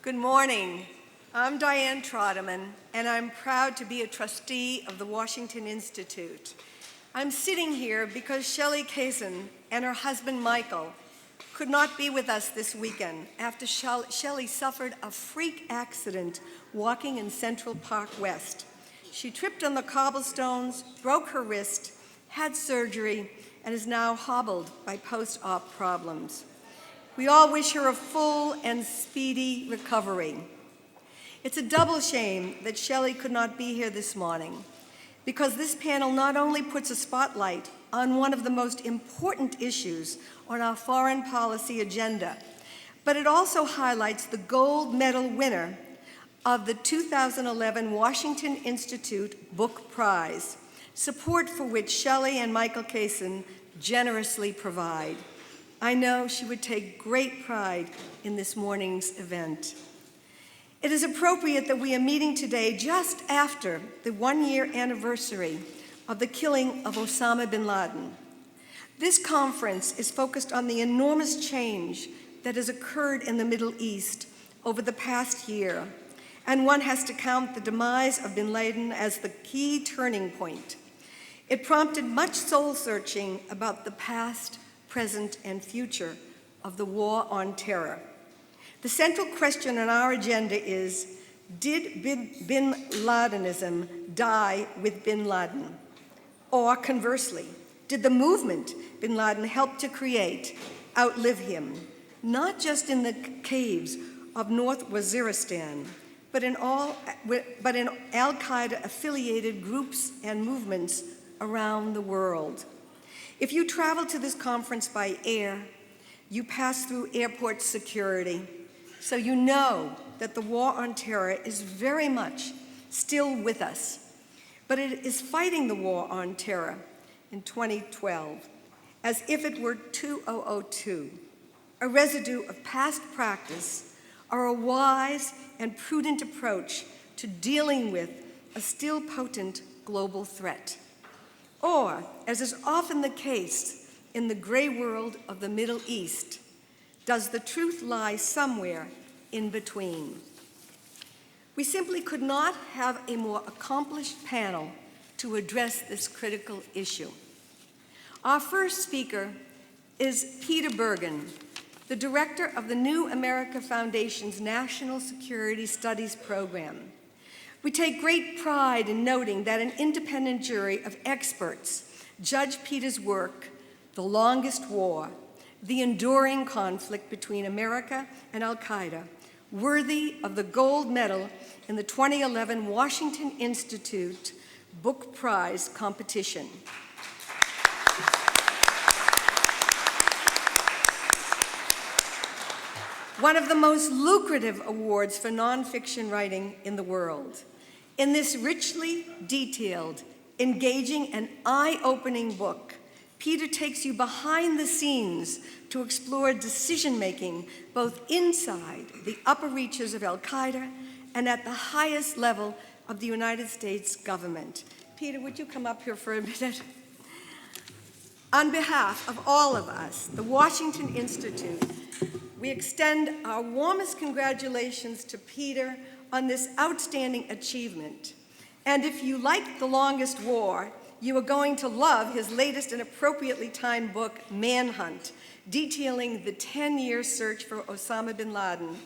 Good morning. I'm Diane Trotterman, and I'm proud to be a trustee of the Washington Institute. I'm sitting here because Shelley Kaysen and her husband Michael could not be with us this weekend after Shelley suffered a freak accident walking in Central Park West. She tripped on the cobblestones, broke her wrist, had surgery, and is now hobbled by post-op problems. We all wish her a full and speedy recovery. It's a double shame that Shelley could not be here this morning, because this panel not only puts a spotlight on one of the most important issues on our foreign policy agenda, but it also highlights the gold medal winner of the 2011 Washington Institute Book Prize, support for which Shelley and Michael Kaysen generously provide. I know she would take great pride in this morning's event. It is appropriate that we are meeting today just after the one-year anniversary of the killing of Osama bin Laden. This conference is focused on the enormous change that has occurred in the Middle East over the past year, and one has to count the demise of bin Laden as the key turning point. It prompted much soul-searching about the past, present, and future of the war on terror. The central question on our agenda is, did bin Ladenism die with bin Laden? Or conversely, did the movement bin Laden help to create outlive him, not just in the caves of North Waziristan, but in al-Qaeda affiliated groups and movements around the world? If you travel to this conference by air, you pass through airport security, so you know that the war on terror is very much still with us. But it is fighting the war on terror in 2012 as if it were 2002, a residue of past practice or a wise and prudent approach to dealing with a still potent global threat. Or, as is often the case in the gray world of the Middle East, does the truth lie somewhere in between? We simply could not have a more accomplished panel to address this critical issue. Our first speaker is Peter Bergen, the director of the New America Foundation's National Security Studies Program. We take great pride in noting that an independent jury of experts judged Peter's work, The Longest War, the enduring conflict between America and al-Qaeda, worthy of the gold medal in the 2011 Washington Institute Book Prize competition. One of the most lucrative awards for nonfiction writing in the world. In this richly detailed, engaging, and eye-opening book, Peter takes you behind the scenes to explore decision-making both inside the upper reaches of al-Qaeda and at the highest level of the United States government. Peter, would you come up here for a minute? On behalf of all of us, the Washington Institute, we extend our warmest congratulations to Peter on this outstanding achievement. And if you like The Longest War, you are going to love his latest and appropriately timed book, Manhunt, detailing the 10-year search for Osama bin Laden.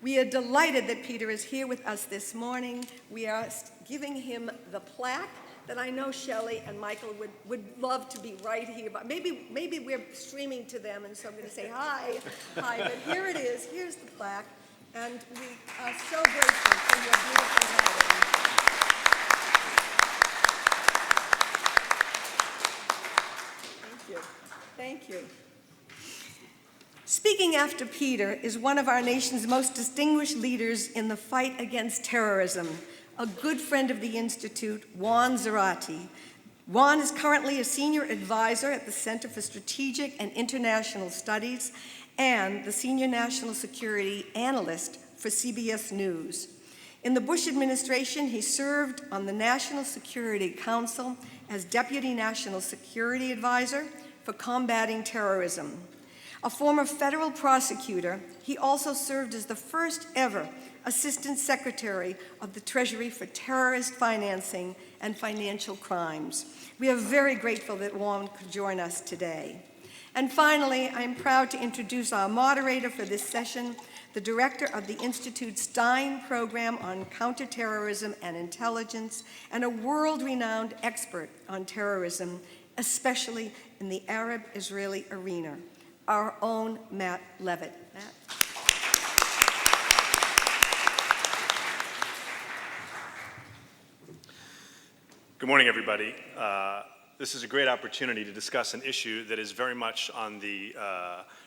We are delighted that Peter is here with us this morning. We are giving him the plaque that I know Shelley and Michael would love to be right here, but maybe we're streaming to them, and so I'm going to say hi. Hi, but here it is. Here's the plaque, and we are so grateful for your beautiful writing. Thank you. Thank you. Speaking after Peter is one of our nation's most distinguished leaders in the fight against terrorism, a good friend of the Institute, Juan Zarate. Juan is currently a senior advisor at the Center for Strategic and International Studies and the senior national security analyst for CBS News. In the Bush administration, he served on the National Security Council as Deputy National Security Advisor for combating terrorism. A former federal prosecutor, he also served as the first ever Assistant Secretary of the Treasury for Terrorist Financing and Financial Crimes. We are very grateful that Juan could join us today. And finally, I'm proud to introduce our moderator for this session, the director of the Institute's Stein Program on Counterterrorism and Intelligence, and a world-renowned expert on terrorism, especially in the Arab-Israeli arena, our own Matt Levitt. Matt. Good morning, everybody. This is a great opportunity to discuss an issue that is very much on the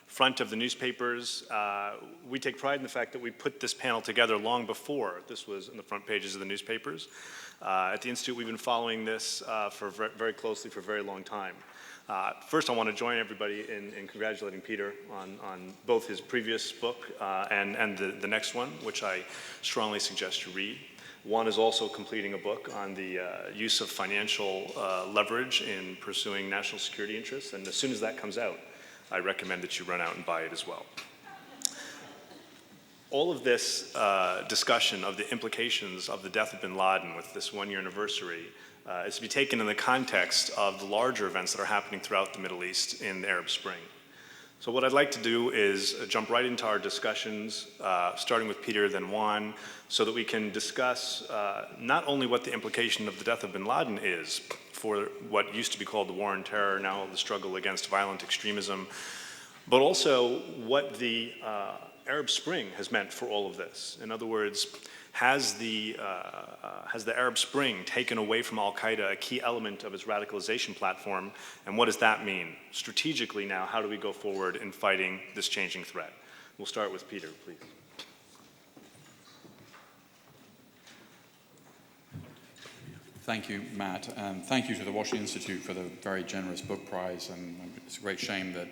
front of the newspapers. We take pride in the fact that we put this panel together long before this was in the front pages of the newspapers. At the Institute, we've been following this very closely for a very long time. First, I want to join everybody in congratulating Peter on both his previous book and the next one, which I strongly suggest you read. Juan is also completing a book on the use of financial leverage in pursuing national security interests, and as soon as that comes out, I recommend that you run out and buy it as well. All of this discussion of the implications of the death of bin Laden with this one-year anniversary is to be taken in the context of the larger events that are happening throughout the Middle East in the Arab Spring. So what I'd like to do is jump right into our discussions, starting with Peter, then Juan, so that we can discuss not only what the implication of the death of bin Laden is for what used to be called the war on terror, now the struggle against violent extremism, but also what the Arab Spring has meant for all of this. In other words, has the Arab Spring taken away from al-Qaeda a key element of its radicalization platform, and what does that mean? Strategically now, how do we go forward in fighting this changing threat? We'll start with Peter, please. Thank you, Matt, and thank you to the Washington Institute for the very generous book prize, and it's a great shame that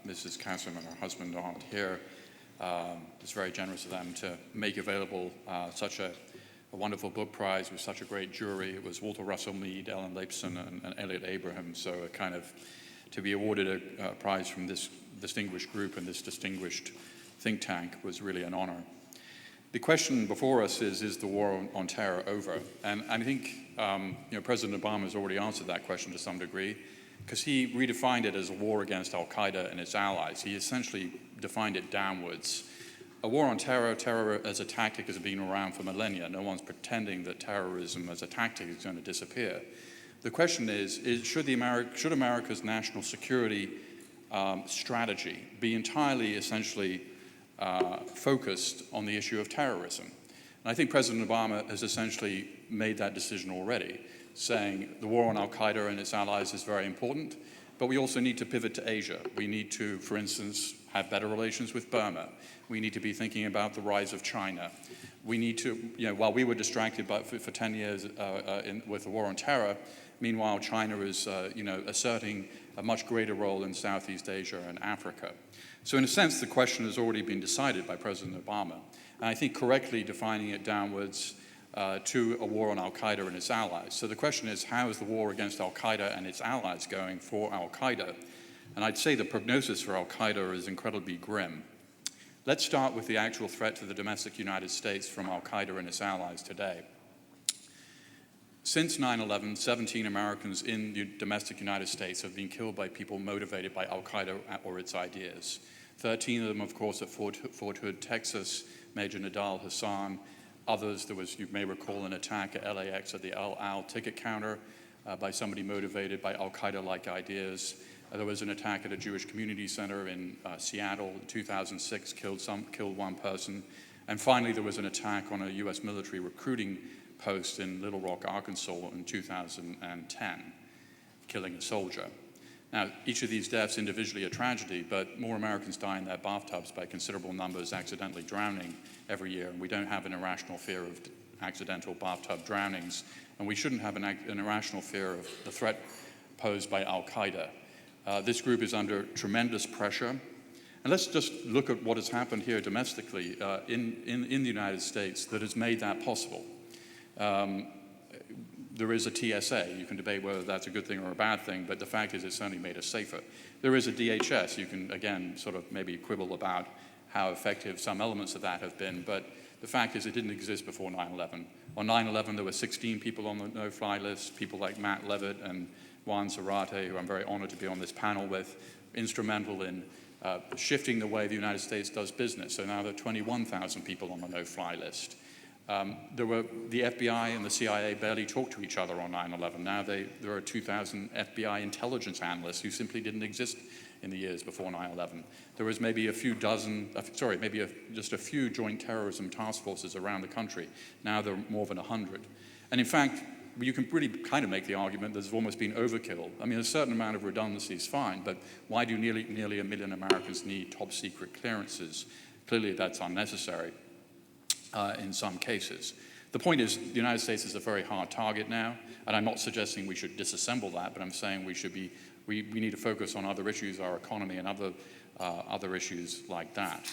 Mrs. Kasem and her husband aren't here. It's very generous of them to make available such a wonderful book prize with such a great jury. It was Walter Russell Mead, Ellen Leibson, and Elliot Abraham, so to be awarded a prize from this distinguished group and this distinguished think tank was really an honor. The question before us is the war on terror over? And I think President Obama has already answered that question to some degree, because he redefined it as a war against al-Qaeda and its allies. He essentially defined it downwards. A war on terror as a tactic has been around for millennia. No one's pretending that terrorism as a tactic is going to disappear. The question is should America's national security strategy be entirely, essentially, focused on the issue of terrorism? And I think President Obama has essentially made that decision already, saying the war on al-Qaeda and its allies is very important, but we also need to pivot to Asia. We need to, for instance, have better relations with Burma. We need to be thinking about the rise of China. We need to, while we were distracted for 10 years with the war on terror, meanwhile China is, asserting a much greater role in Southeast Asia and Africa. So in a sense, the question has already been decided by President Obama, and I think correctly defining it downwards to a war on al-Qaeda and its allies. So the question is, how is the war against al-Qaeda and its allies going for al-Qaeda? And I'd say the prognosis for al-Qaeda is incredibly grim. Let's start with the actual threat to the domestic United States from al-Qaeda and its allies today. Since 9/11, 17 Americans in the domestic United States have been killed by people motivated by al-Qaeda or its ideas. 13 of them, of course, at Fort Hood, Texas, Major Nidal Hassan. Others, there was, you may recall, an attack at LAX at the El Al ticket counter by somebody motivated by al-Qaeda-like ideas. There was an attack at a Jewish community center in Seattle in 2006, killed one person. And finally, there was an attack on a U.S. military recruiting post in Little Rock, Arkansas in 2010, killing a soldier. Now, each of these deaths individually a tragedy, but more Americans die in their bathtubs by considerable numbers accidentally drowning every year, and we don't have an irrational fear of accidental bathtub drownings, and we shouldn't have an irrational fear of the threat posed by al-Qaeda. This group is under tremendous pressure, and let's just look at what has happened here domestically in the United States that has made that possible. There is a TSA. You can debate whether that's a good thing or a bad thing, but the fact is it's certainly made us safer. There is a DHS. You can, again, sort of maybe quibble about how effective some elements of that have been, but the fact is it didn't exist before 9/11. On 9/11, there were 16 people on the no-fly list, people like Matt Levitt and Juan Zarate, who I'm very honored to be on this panel with, instrumental in shifting the way the United States does business. So now there are 21,000 people on the no-fly list. The FBI and the CIA barely talked to each other on 9/11. Now there are 2,000 FBI intelligence analysts who simply didn't exist in the years before 9/11. There was maybe just a few joint terrorism task forces around the country. Now there are more than 100. And in fact, you can really kind of make the argument there's almost been overkill. I mean, a certain amount of redundancy is fine, but why do nearly 1 million Americans need top secret clearances? Clearly that's unnecessary in some cases. The point is, the United States is a very hard target now, and I'm not suggesting we should disassemble that, but I'm saying we need to focus on other issues, our economy and other issues like that.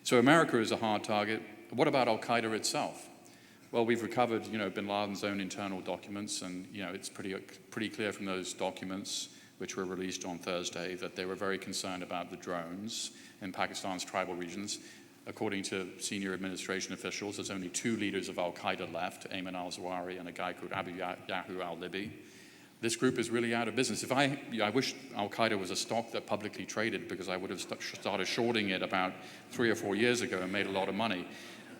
So America is a hard target. What about al-Qaeda itself? Well, we've recovered, bin Laden's own internal documents, and it's pretty clear from those documents, which were released on Thursday, that they were very concerned about the drones in Pakistan's tribal regions. According to senior administration officials, there's only 2 leaders of al-Qaeda left, Ayman al-Zawahiri and a guy called Abu Yahoo al-Libi. This group is really out of business. I wish al-Qaeda was a stock that publicly traded, because I would have started shorting it about 3 or 4 years ago and made a lot of money.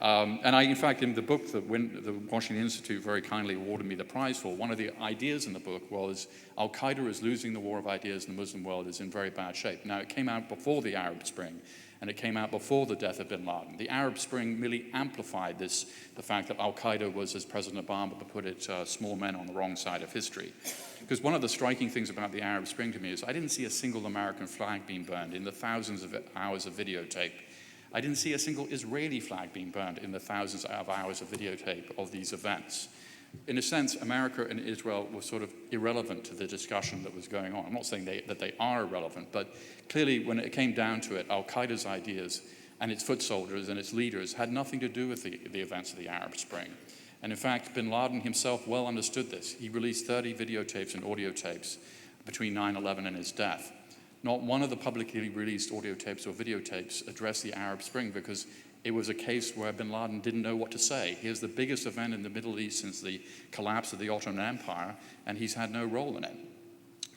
In fact, in the book that the Washington Institute very kindly awarded me the prize for, one of the ideas in the book was al-Qaeda is losing the war of ideas in the Muslim world, is in very bad shape. Now, it came out before the Arab Spring, and it came out before the death of bin Laden. The Arab Spring merely amplified the fact that al-Qaeda was, as President Obama put it, small men on the wrong side of history. Because one of the striking things about the Arab Spring to me is I didn't see a single American flag being burned in the thousands of hours of videotape. I didn't see a single Israeli flag being burned in the thousands of hours of videotape of these events. In a sense, America and Israel were sort of irrelevant to the discussion that was going on. I'm not saying that they are irrelevant, but clearly when it came down to it, al-Qaeda's ideas and its foot soldiers and its leaders had nothing to do with the events of the Arab Spring. And in fact, bin Laden himself well understood this. He released 30 videotapes and audio tapes between 9/11 and his death. Not one of the publicly released audio tapes or videotapes addressed the Arab Spring, because it was a case where bin Laden didn't know what to say. Here's the biggest event in the Middle East since the collapse of the Ottoman Empire, and he's had no role in it.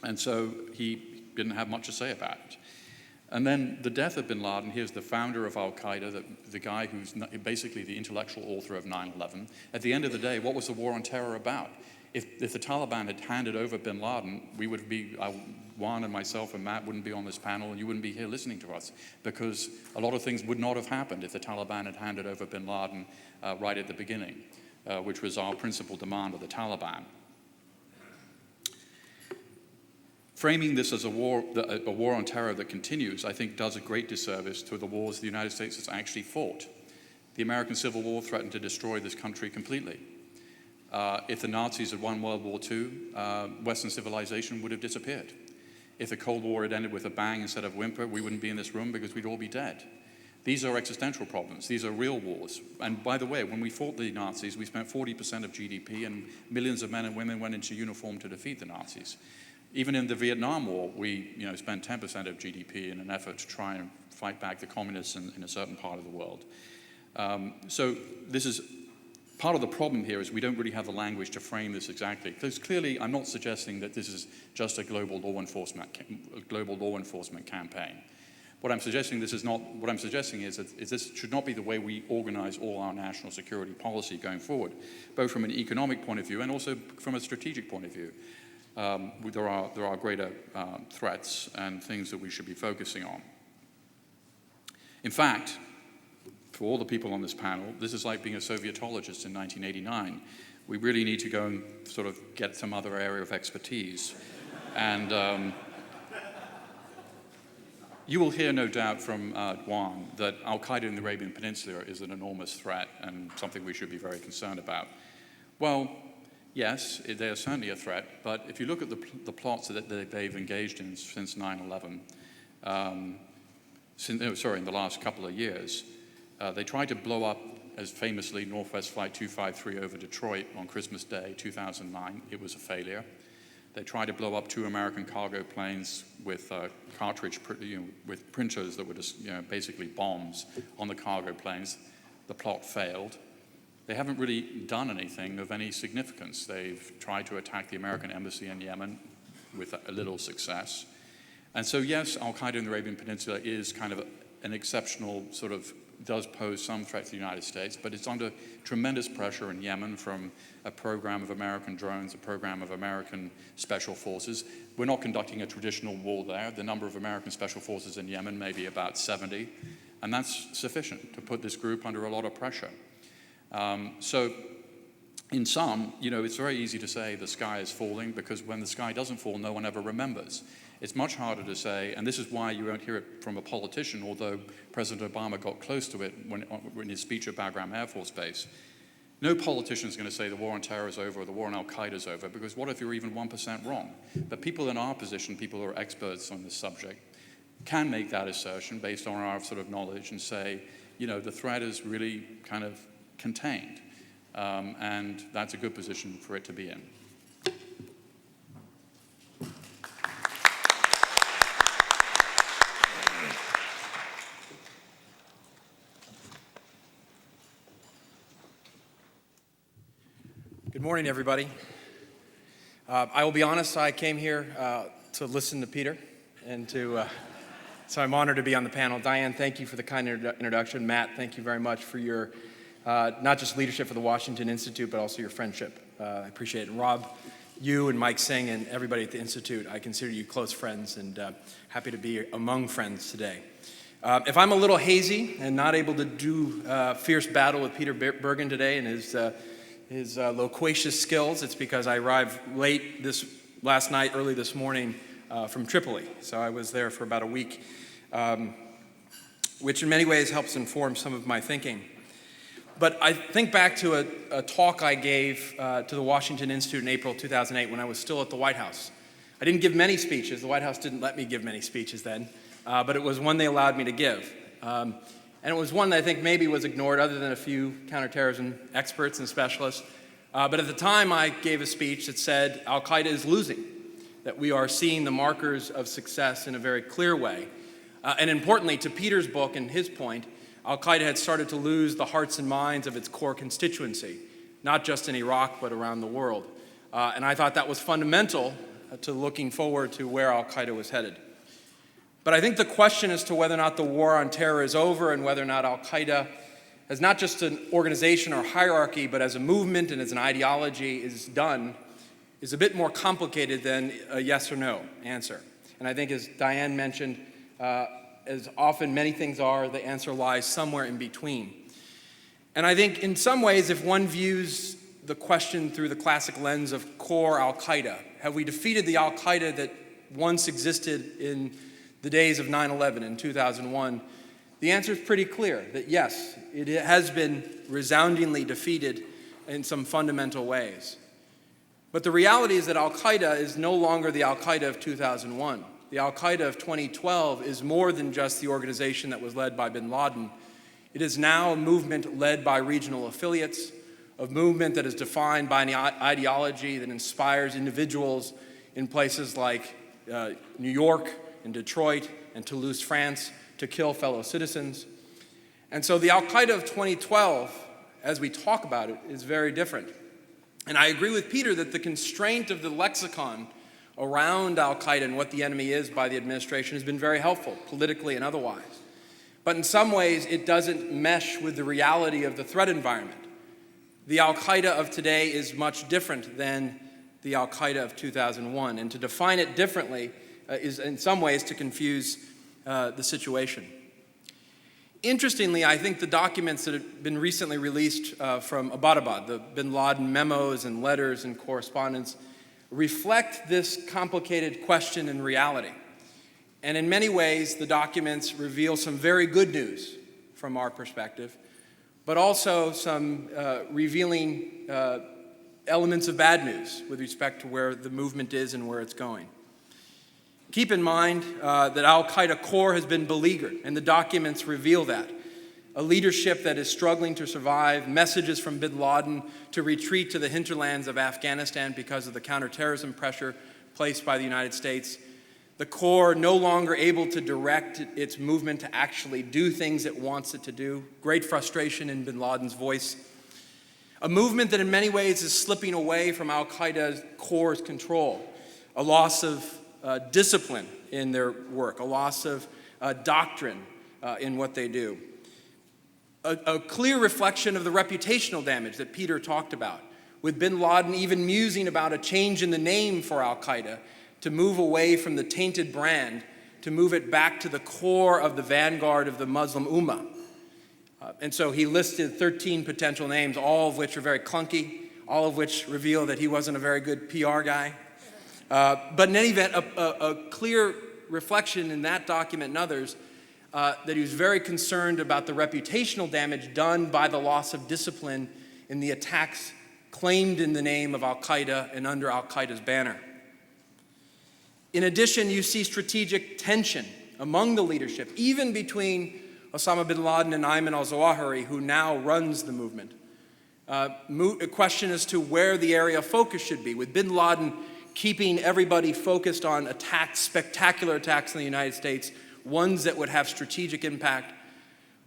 And so he didn't have much to say about it. And then the death of bin Laden, here's the founder of al-Qaeda, the guy who's basically the intellectual author of 9/11. At the end of the day, what was the war on terror about? If the Taliban had handed over bin Laden, we would be, Juan and myself and Matt wouldn't be on this panel, and you wouldn't be here listening to us, because a lot of things would not have happened if the Taliban had handed over bin Laden right at the beginning, which was our principal demand of the Taliban. Framing this as a war on terror that continues, I think, does a great disservice to the wars the United States has actually fought. The American Civil War threatened to destroy this country completely. If the Nazis had won World War II, Western civilization would have disappeared. If the Cold War had ended with a bang instead of whimper, we wouldn't be in this room, because we'd all be dead. These are existential problems. These are real wars. And by the way, when we fought the Nazis, we spent 40% of GDP, and millions of men and women went into uniform to defeat the Nazis. Even in the Vietnam War, we spent 10% of GDP in an effort to try and fight back the communists in a certain part of the world. So this is part of the problem here, is we don't really have the language to frame this exactly. Because clearly, I'm not suggesting that this is just a global law enforcement campaign. What I'm suggesting is that this should not be the way we organize all our national security policy going forward, both from an economic point of view and also from a strategic point of view. There are greater threats and things that we should be focusing on. In fact, for all the people on this panel, this is like being a Sovietologist in 1989. We really need to go and sort of get some other area of expertise. And you will hear, no doubt, from Juan that al-Qaeda in the Arabian Peninsula is an enormous threat and something we should be very concerned about. Well, yes, they are certainly a threat, but if you look at the plots that they've engaged in since 9/11, in the last couple of years, they tried to blow up as famously Northwest Flight 253 over Detroit on Christmas Day 2009. It was a failure. They tried to blow up 2 American cargo planes with with printers that were just basically bombs on the cargo planes. The plot failed. They haven't really done anything of any significance. They've tried to attack the American embassy in Yemen with a little success. And so yes, al-Qaeda in the Arabian Peninsula is kind of an exceptional does pose some threat to the United States, but it's under tremendous pressure in Yemen from a program of American drones, a program of American special forces. We're not conducting a traditional war there. The number of American special forces in Yemen may be about 70, and that's sufficient to put this group under a lot of pressure. So in sum, it's very easy to say the sky is falling, because when the sky doesn't fall, no one ever remembers. It's much harder to say, and this is why you won't hear it from a politician, although President Obama got close to it in his speech at Bagram Air Force Base. No politician is going to say the war on terror is over or the war on al-Qaeda is over, because what if you're even 1% wrong? But people in our position, people who are experts on this subject, can make that assertion based on our knowledge and say, the threat is really kind of contained. And that's a good position for it to be in. Good morning, everybody. I will be honest, I came here to listen to Peter, and so I'm honored to be on the panel. Diane, thank you for the kind introduction. Matt, thank you very much for your not just leadership for the Washington Institute, but also your friendship. I appreciate it. And Rob, you and Mike Singh and everybody at the Institute, I consider you close friends, and happy to be among friends today. If I'm a little hazy and not able to do fierce battle with Peter Bergen today and his loquacious skills, it's because I arrived late last night, early this morning from Tripoli. So I was there for about a week, which in many ways helps inform some of my thinking. But I think back to a talk I gave to the Washington Institute in April 2008 when I was still at the White House. I didn't give many speeches. The White House didn't let me give many speeches then, but it was one they allowed me to give. And it was one that I think maybe was ignored other than a few counterterrorism experts and specialists. But at the time, I gave a speech that said al-Qaeda is losing, that we are seeing the markers of success in a very clear way. And importantly, to Peter's book and his point, al-Qaeda had started to lose the hearts and minds of its core constituency, not just in Iraq, but around the world. And I thought that was fundamental to looking forward to where al-Qaeda was headed. But I think the question as to whether or not the war on terror is over and whether or not al-Qaeda, as not just an organization or hierarchy, but as a movement and as an ideology is done, is a bit more complicated than a yes or no answer. And I think as Diane mentioned, as often many things are, the answer lies somewhere in between. And I think in some ways, if one views the question through the classic lens of core al-Qaeda, have we defeated the al-Qaeda that once existed in the days of 9/11 in 2001, the answer is pretty clear, that yes, it has been resoundingly defeated in some fundamental ways. But the reality is that al-Qaeda is no longer the al-Qaeda of 2001. The al-Qaeda of 2012 is more than just the organization that was led by bin Laden. It is now a movement led by regional affiliates, a movement that is defined by an ideology that inspires individuals in places like New York, in Detroit and Toulouse, France, to kill fellow citizens. And so the al-Qaeda of 2012, as we talk about it, is very different. And I agree with Peter that the constraint of the lexicon around al-Qaeda and what the enemy is by the administration has been very helpful, politically and otherwise. But in some ways, it doesn't mesh with the reality of the threat environment. The al-Qaeda of today is much different than the al-Qaeda of 2001. And to define it differently is in some ways to confuse the situation. Interestingly, I think the documents that have been recently released from Abbottabad, the bin Laden memos and letters and correspondence, reflect this complicated question in reality. And in many ways, the documents reveal some very good news from our perspective, but also some revealing elements of bad news with respect to where the movement is and where it's going. Keep in mind that al-Qaeda core has been beleaguered, and the documents reveal that. a leadership that is struggling to survive, messages from bin Laden to retreat to the hinterlands of Afghanistan because of the counterterrorism pressure placed by the United States, the core no longer able to direct its movement to actually do things it wants it to do, great frustration in bin Laden's voice, a movement that in many ways is slipping away from al-Qaeda's core's control, a loss of discipline in their work, a loss of doctrine in what they do. A clear reflection of the reputational damage that Peter talked about, with bin Laden even musing about a change in the name for al-Qaeda to move away from the tainted brand, to move it back to the core of the vanguard of the Muslim Ummah. And so he listed 13 potential names, all of which are very clunky, all of which reveal that he wasn't a very good PR guy. But in any event, a clear reflection in that document and others that he was very concerned about the reputational damage done by the loss of discipline in the attacks claimed in the name of al-Qaeda and under al-Qaeda's banner. In addition, you see strategic tension among the leadership, even between Osama bin Laden and Ayman al-Zawahiri, who now runs the movement. A question as to where the area of focus should be, with bin Laden keeping everybody focused on attacks, spectacular attacks in the United States, ones that would have strategic impact,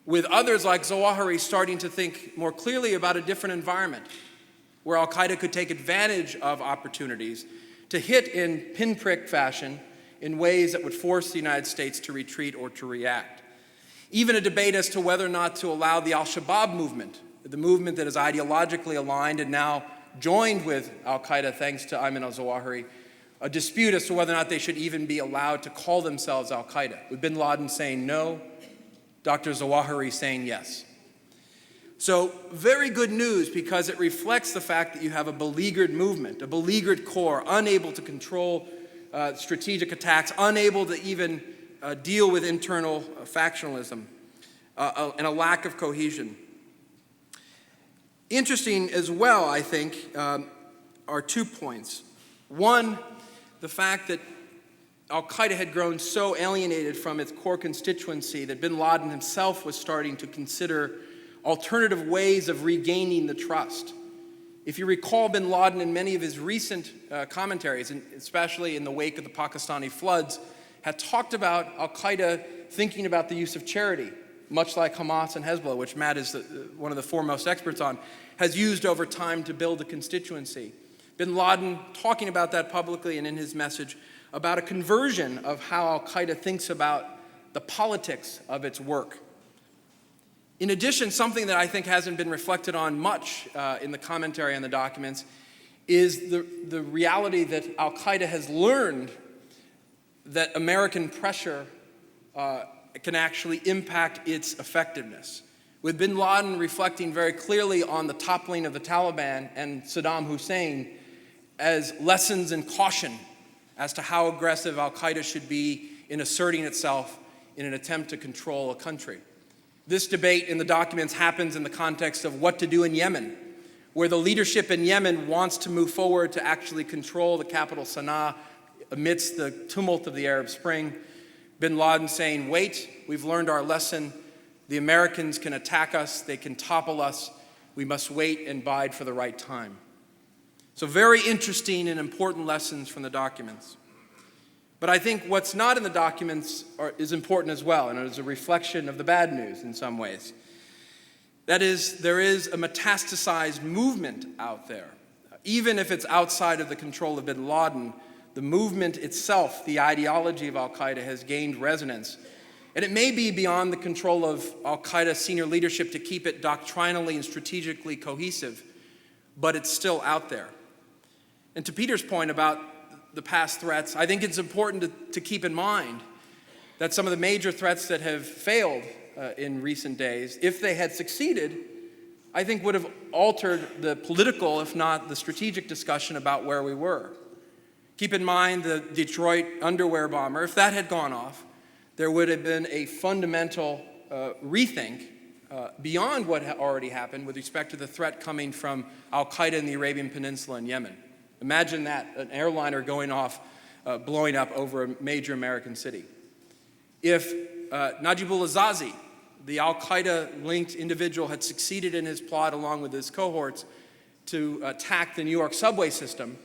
with others like Zawahiri starting to think more clearly about a different environment where al-Qaeda could take advantage of opportunities to hit in pinprick fashion in ways that would force the United States to retreat or to react. Even a debate as to whether or not to allow the al-Shabaab movement, the movement that is ideologically aligned and now joined with al-Qaeda thanks to Ayman al-Zawahiri, a dispute as to whether or not they should even be allowed to call themselves al-Qaeda, with bin Laden saying no, Dr. Zawahiri saying yes. So very good news, because it reflects the fact that you have a beleaguered movement, a beleaguered core, unable to control strategic attacks, unable to even deal with internal factionalism, and a lack of cohesion. Interesting as well, I think, are 2 points. One, the fact that al-Qaeda had grown so alienated from its core constituency that bin Laden himself was starting to consider alternative ways of regaining the trust. If you recall, bin Laden in many of his recent commentaries, and especially in the wake of the Pakistani floods, had talked about al-Qaeda thinking about the use of charity, much like Hamas and Hezbollah, which Matt is one of the foremost experts on, has used over time to build a constituency. Bin Laden talking about that publicly and in his message about a conversion of how al-Qaeda thinks about the politics of its work. In addition, something that I think hasn't been reflected on much in the commentary on the documents is the reality that al-Qaeda has learned that American pressure can actually impact its effectiveness. With bin Laden reflecting very clearly on the toppling of the Taliban and Saddam Hussein as lessons in caution as to how aggressive al-Qaeda should be in asserting itself in an attempt to control a country. This debate in the documents happens in the context of what to do in Yemen, where the leadership in Yemen wants to move forward to actually control the capital Sana'a amidst the tumult of the Arab Spring. Bin Laden saying, wait, we've learned our lesson. The Americans can attack us, they can topple us. We must wait and bide for the right time. So very interesting and important lessons from the documents. But I think what's not in the documents is important as well, and it is a reflection of the bad news in some ways. That is, there is a metastasized movement out there. Even if it's outside of the control of bin Laden, the movement itself, the ideology of al-Qaeda, has gained resonance. And it may be beyond the control of al-Qaeda senior leadership to keep it doctrinally and strategically cohesive, but it's still out there. And to Peter's point about the past threats, I think it's important to keep in mind that some of the major threats that have failed in recent days, if they had succeeded, I think would have altered the political, if not the strategic discussion about where we were. Keep in mind the Detroit underwear bomber. If that had gone off, there would have been a fundamental rethink beyond what had already happened with respect to the threat coming from al-Qaeda in the Arabian Peninsula and Yemen. Imagine that, an airliner going off, blowing up over a major American city. If Najibullah Zazi, the al-Qaeda-linked individual had succeeded in his plot along with his cohorts to attack the New York subway system,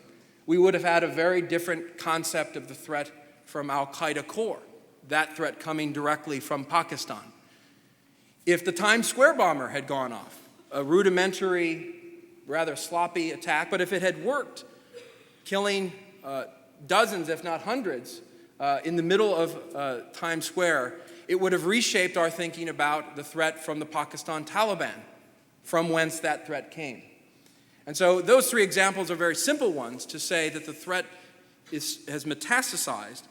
we would have had a very different concept of the threat from al-Qaeda core, that threat coming directly from Pakistan. If the Times Square bomber had gone off, a rudimentary, rather sloppy attack, but if it had worked, killing dozens, if not hundreds, in the middle of Times Square, it would have reshaped our thinking about the threat from the Pakistan Taliban, from whence that threat came. And so those three examples are very simple ones to say that the threat has metastasized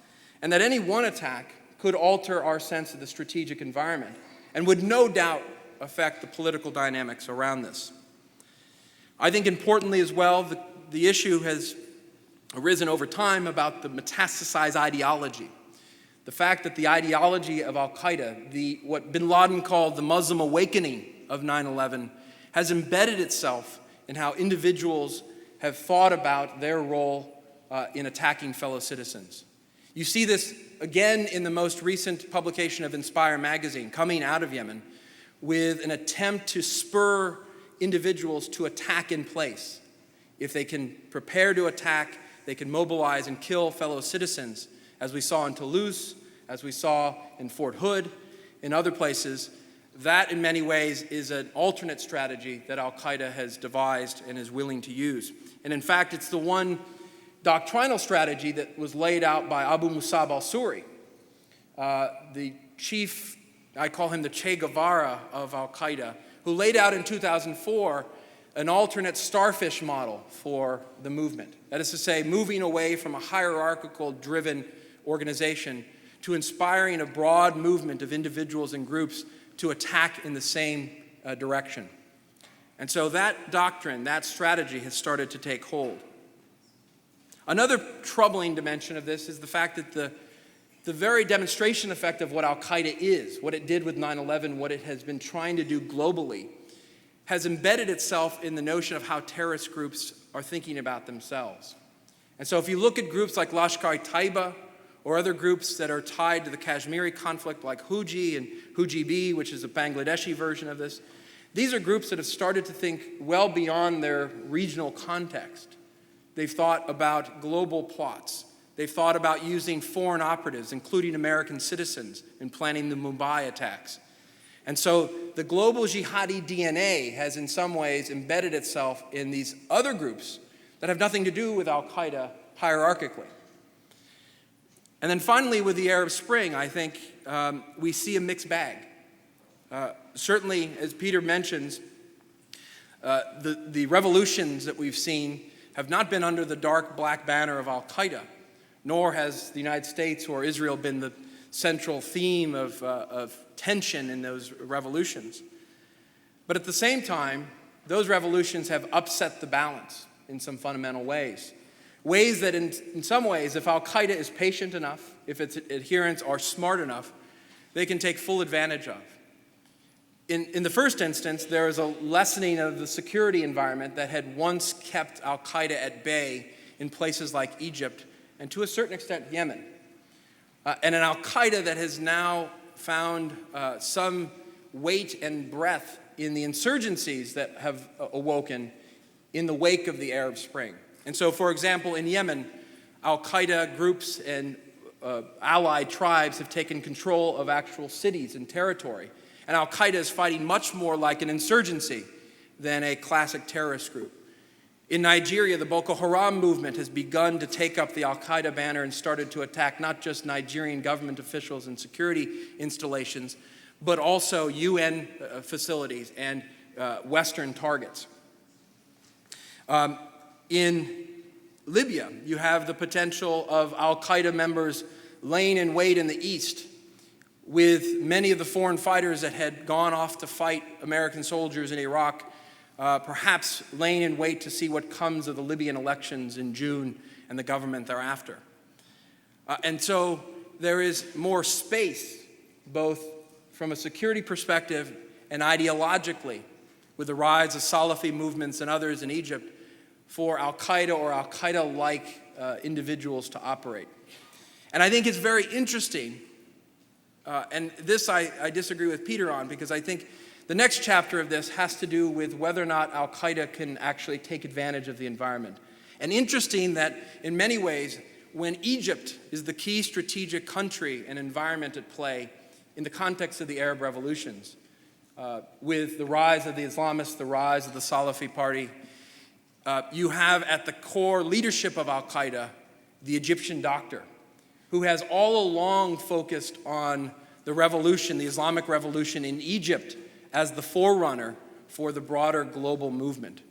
and that any one attack could alter our sense of the strategic environment and would no doubt affect the political dynamics around this. I think importantly as well, the issue has arisen over time about the metastasized ideology. The fact that the ideology of al-Qaeda, what bin Laden called the Muslim awakening of 9/11, has embedded itself in how individuals have thought about their role in attacking fellow citizens. You see this again in the most recent publication of Inspire magazine, coming out of Yemen, with an attempt to spur individuals to attack in place. If they can prepare to attack, they can mobilize and kill fellow citizens, as we saw in Toulouse, as we saw in Fort Hood, in other places. That, in many ways, is an alternate strategy that al-Qaeda has devised and is willing to use. And in fact, it's the one doctrinal strategy that was laid out by Abu Musab al-Suri, the chief, I call him the Che Guevara of al-Qaeda, who laid out in 2004 an alternate starfish model for the movement. That is to say, moving away from a hierarchical-driven organization to inspiring a broad movement of individuals and groups to attack in the same direction. And so that doctrine, that strategy has started to take hold. Another troubling dimension of this is the fact that the very demonstration effect of what al-Qaeda is, what it did with 9/11, what it has been trying to do globally, has embedded itself in the notion of how terrorist groups are thinking about themselves. And so if you look at groups like Lashkar-e-Taiba or other groups that are tied to the Kashmiri conflict like Huji and Huji-B, which is a Bangladeshi version of this, these are groups that have started to think well beyond their regional context. They've thought about global plots. They've thought about using foreign operatives, including American citizens, in planning the Mumbai attacks. And so the global jihadi DNA has in some ways embedded itself in these other groups that have nothing to do with al-Qaeda hierarchically. And then finally, with the Arab Spring, I think we see a mixed bag. Certainly, as Peter mentions, the revolutions that we've seen have not been under the dark black banner of al-Qaeda, nor has the United States or Israel been the central theme of tension in those revolutions. But at the same time, those revolutions have upset the balance in some fundamental ways. Ways that in some ways, if al-Qaeda is patient enough, if its adherents are smart enough, they can take full advantage of. In the first instance, there is a lessening of the security environment that had once kept al-Qaeda at bay in places like Egypt and to a certain extent Yemen. And an al-Qaeda that has now found some weight and breadth in the insurgencies that have awoken in the wake of the Arab Spring. And so, for example, in Yemen, al-Qaeda groups and allied tribes have taken control of actual cities and territory. And al-Qaeda is fighting much more like an insurgency than a classic terrorist group. In Nigeria, the Boko Haram movement has begun to take up the al-Qaeda banner and started to attack not just Nigerian government officials and security installations, but also UN facilities and Western targets. In Libya, you have the potential of al-Qaeda members laying in wait in the east, with many of the foreign fighters that had gone off to fight American soldiers in Iraq, perhaps laying in wait to see what comes of the Libyan elections in June and the government thereafter. And so there is more space, both from a security perspective and ideologically, with the rise of Salafi movements and others in Egypt, for al-Qaeda or al-Qaeda-like individuals to operate. And I think it's very interesting And this I disagree with Peter on, because I think the next chapter of this has to do with whether or not al-Qaeda can actually take advantage of the environment. And interesting that in many ways, when Egypt is the key strategic country and environment at play in the context of the Arab revolutions, with the rise of the Islamists, the rise of the Salafi party, you have at the core leadership of al-Qaeda the Egyptian doctor, who has all along focused on the revolution, the Islamic revolution in Egypt, as the forerunner for the broader global movement.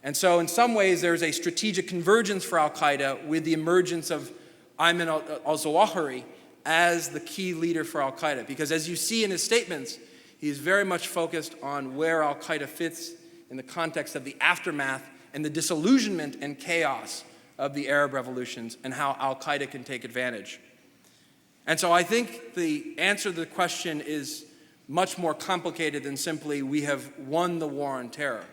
And so in some ways there's a strategic convergence for al-Qaeda with the emergence of Ayman al-Zawahiri as the key leader for al-Qaeda. Because as you see in his statements, he is very much focused on where al-Qaeda fits in the context of the aftermath and the disillusionment and chaos of the Arab revolutions, and how al-Qaeda can take advantage. And so I think the answer to the question is much more complicated than simply we have won the war on terror.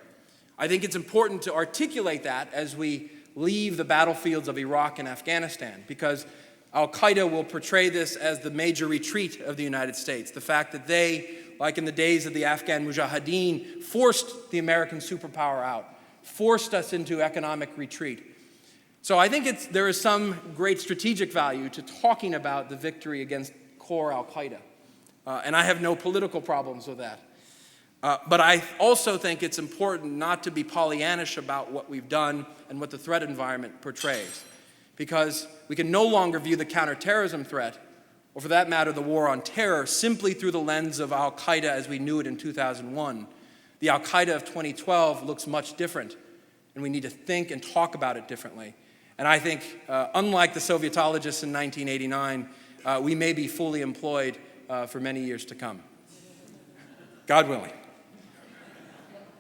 I think it's important to articulate that as we leave the battlefields of Iraq and Afghanistan, because al-Qaeda will portray this as the major retreat of the United States. The fact that they, like in the days of the Afghan Mujahideen, forced the American superpower out, forced us into economic retreat. So I think there is some great strategic value to talking about the victory against core al-Qaeda. And I have no political problems with that. But I also think it's important not to be Pollyannish about what we've done and what the threat environment portrays. Because we can no longer view the counterterrorism threat, or for that matter, the war on terror, simply through the lens of al-Qaeda as we knew it in 2001. The al-Qaeda of 2012 looks much different, and we need to think and talk about it differently. And I think, unlike the Sovietologists in 1989, we may be fully employed for many years to come. God willing.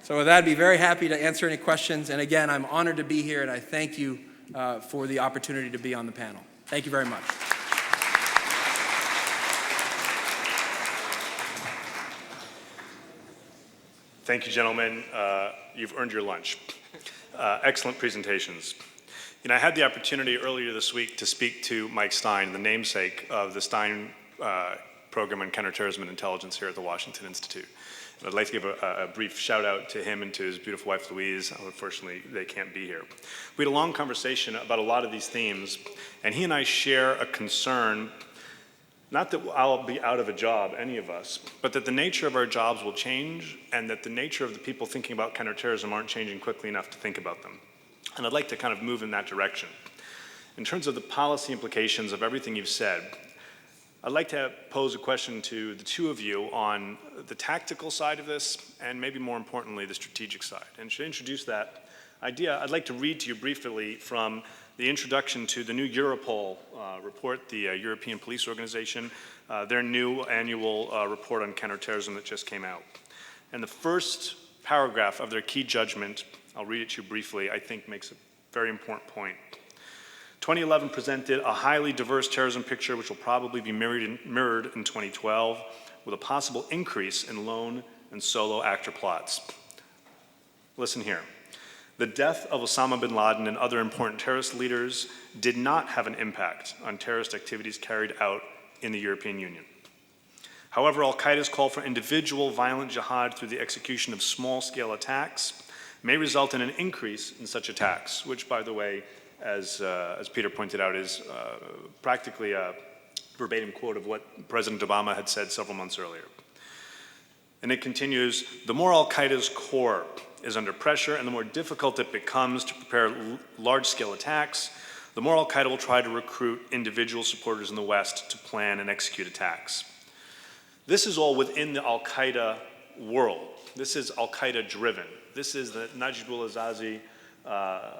So with that, I'd be very happy to answer any questions. And again, I'm honored to be here, and I thank you for the opportunity to be on the panel. Thank you very much. Thank you, gentlemen. You've earned your lunch. Excellent presentations. You know, I had the opportunity earlier this week to speak to Mike Stein, the namesake of the Stein program on counterterrorism and intelligence here at the Washington Institute. And I'd like to give a brief shout out to him and to his beautiful wife, Louise. Unfortunately, they can't be here. We had a long conversation about a lot of these themes, and he and I share a concern, not that I'll be out of a job, any of us, but that the nature of our jobs will change, and that the nature of the people thinking about counterterrorism aren't changing quickly enough to think about them. And I'd like to kind of move in that direction. In terms of the policy implications of everything you've said, I'd like to pose a question to the two of you on the tactical side of this, and maybe more importantly, the strategic side. And to introduce that idea, I'd like to read to you briefly from the introduction to the new Europol report, the European Police Organization, their new annual report on counterterrorism that just came out. And the first paragraph of their key judgment, I'll read it to you briefly, I think makes a very important point. 2011 presented a highly diverse terrorism picture which will probably be mirrored in 2012 with a possible increase in lone and solo actor plots. Listen here. The death of Osama bin Laden and other important terrorist leaders did not have an impact on terrorist activities carried out in the European Union. However, al-Qaeda's call for individual violent jihad through the execution of small-scale attacks may result in an increase in such attacks, which, by the way, as Peter pointed out, is practically a verbatim quote of what President Obama had said several months earlier. And it continues, the more al-Qaeda's core is under pressure and the more difficult it becomes to prepare large-scale attacks, the more al-Qaeda will try to recruit individual supporters in the West to plan and execute attacks. This is all within the al-Qaeda world. This is al-Qaeda driven. This is the Najib al-Azazi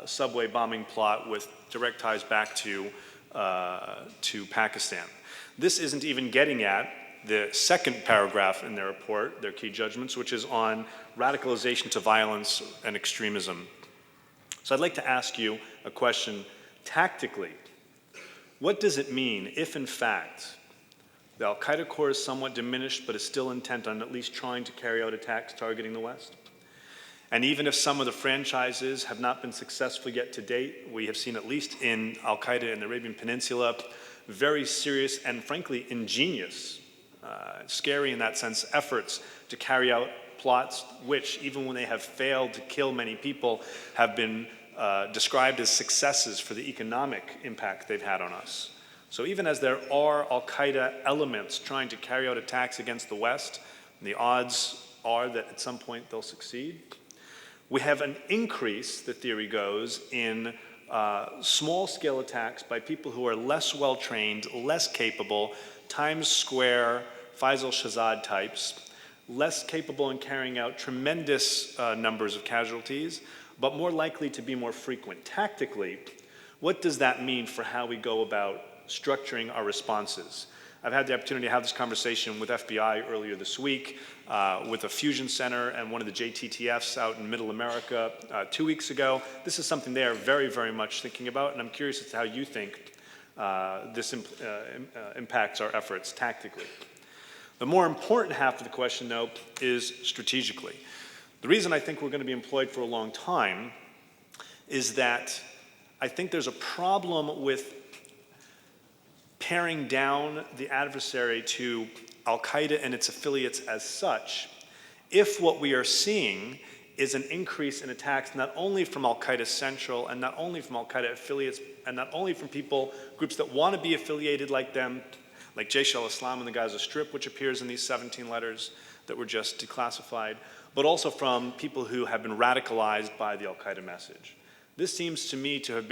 subway bombing plot with direct ties back to Pakistan. This isn't even getting at the second paragraph in their report, their key judgments, which is on radicalization to violence and extremism. So I'd like to ask you a question tactically. What does it mean if, in fact, the al-Qaeda core is somewhat diminished but is still intent on at least trying to carry out attacks targeting the West? And even if some of the franchises have not been successful yet to date, we have seen, at least in al-Qaeda in the Arabian Peninsula, very serious and frankly ingenious scary in that sense, efforts to carry out plots which, even when they have failed to kill many people, have been described as successes for the economic impact they've had on us. So even as there are al-Qaeda elements trying to carry out attacks against the West, the odds are that at some point they'll succeed. We have an increase, the theory goes, in small-scale attacks by people who are less well-trained, less capable, Times Square, Faisal Shahzad types, less capable in carrying out tremendous numbers of casualties, but more likely to be more frequent. Tactically, what does that mean for how we go about structuring our responses? I've had the opportunity to have this conversation with FBI earlier this week, with a fusion center and one of the JTTFs out in Middle America 2 weeks ago. This is something they are very, very much thinking about, and I'm curious as to how you think this impacts our efforts tactically. The more important half of the question, though, is strategically. The reason I think we're going to be employed for a long time is that I think there's a problem with paring down the adversary to al-Qaeda and its affiliates as such, if what we are seeing is an increase in attacks not only from al-Qaeda Central and not only from al-Qaeda affiliates and not only from groups that want to be affiliated like them, like Jaish al-Islam in the Gaza Strip, which appears in these 17 letters that were just declassified, but also from people who have been radicalized by the al-Qaeda message. This seems to me to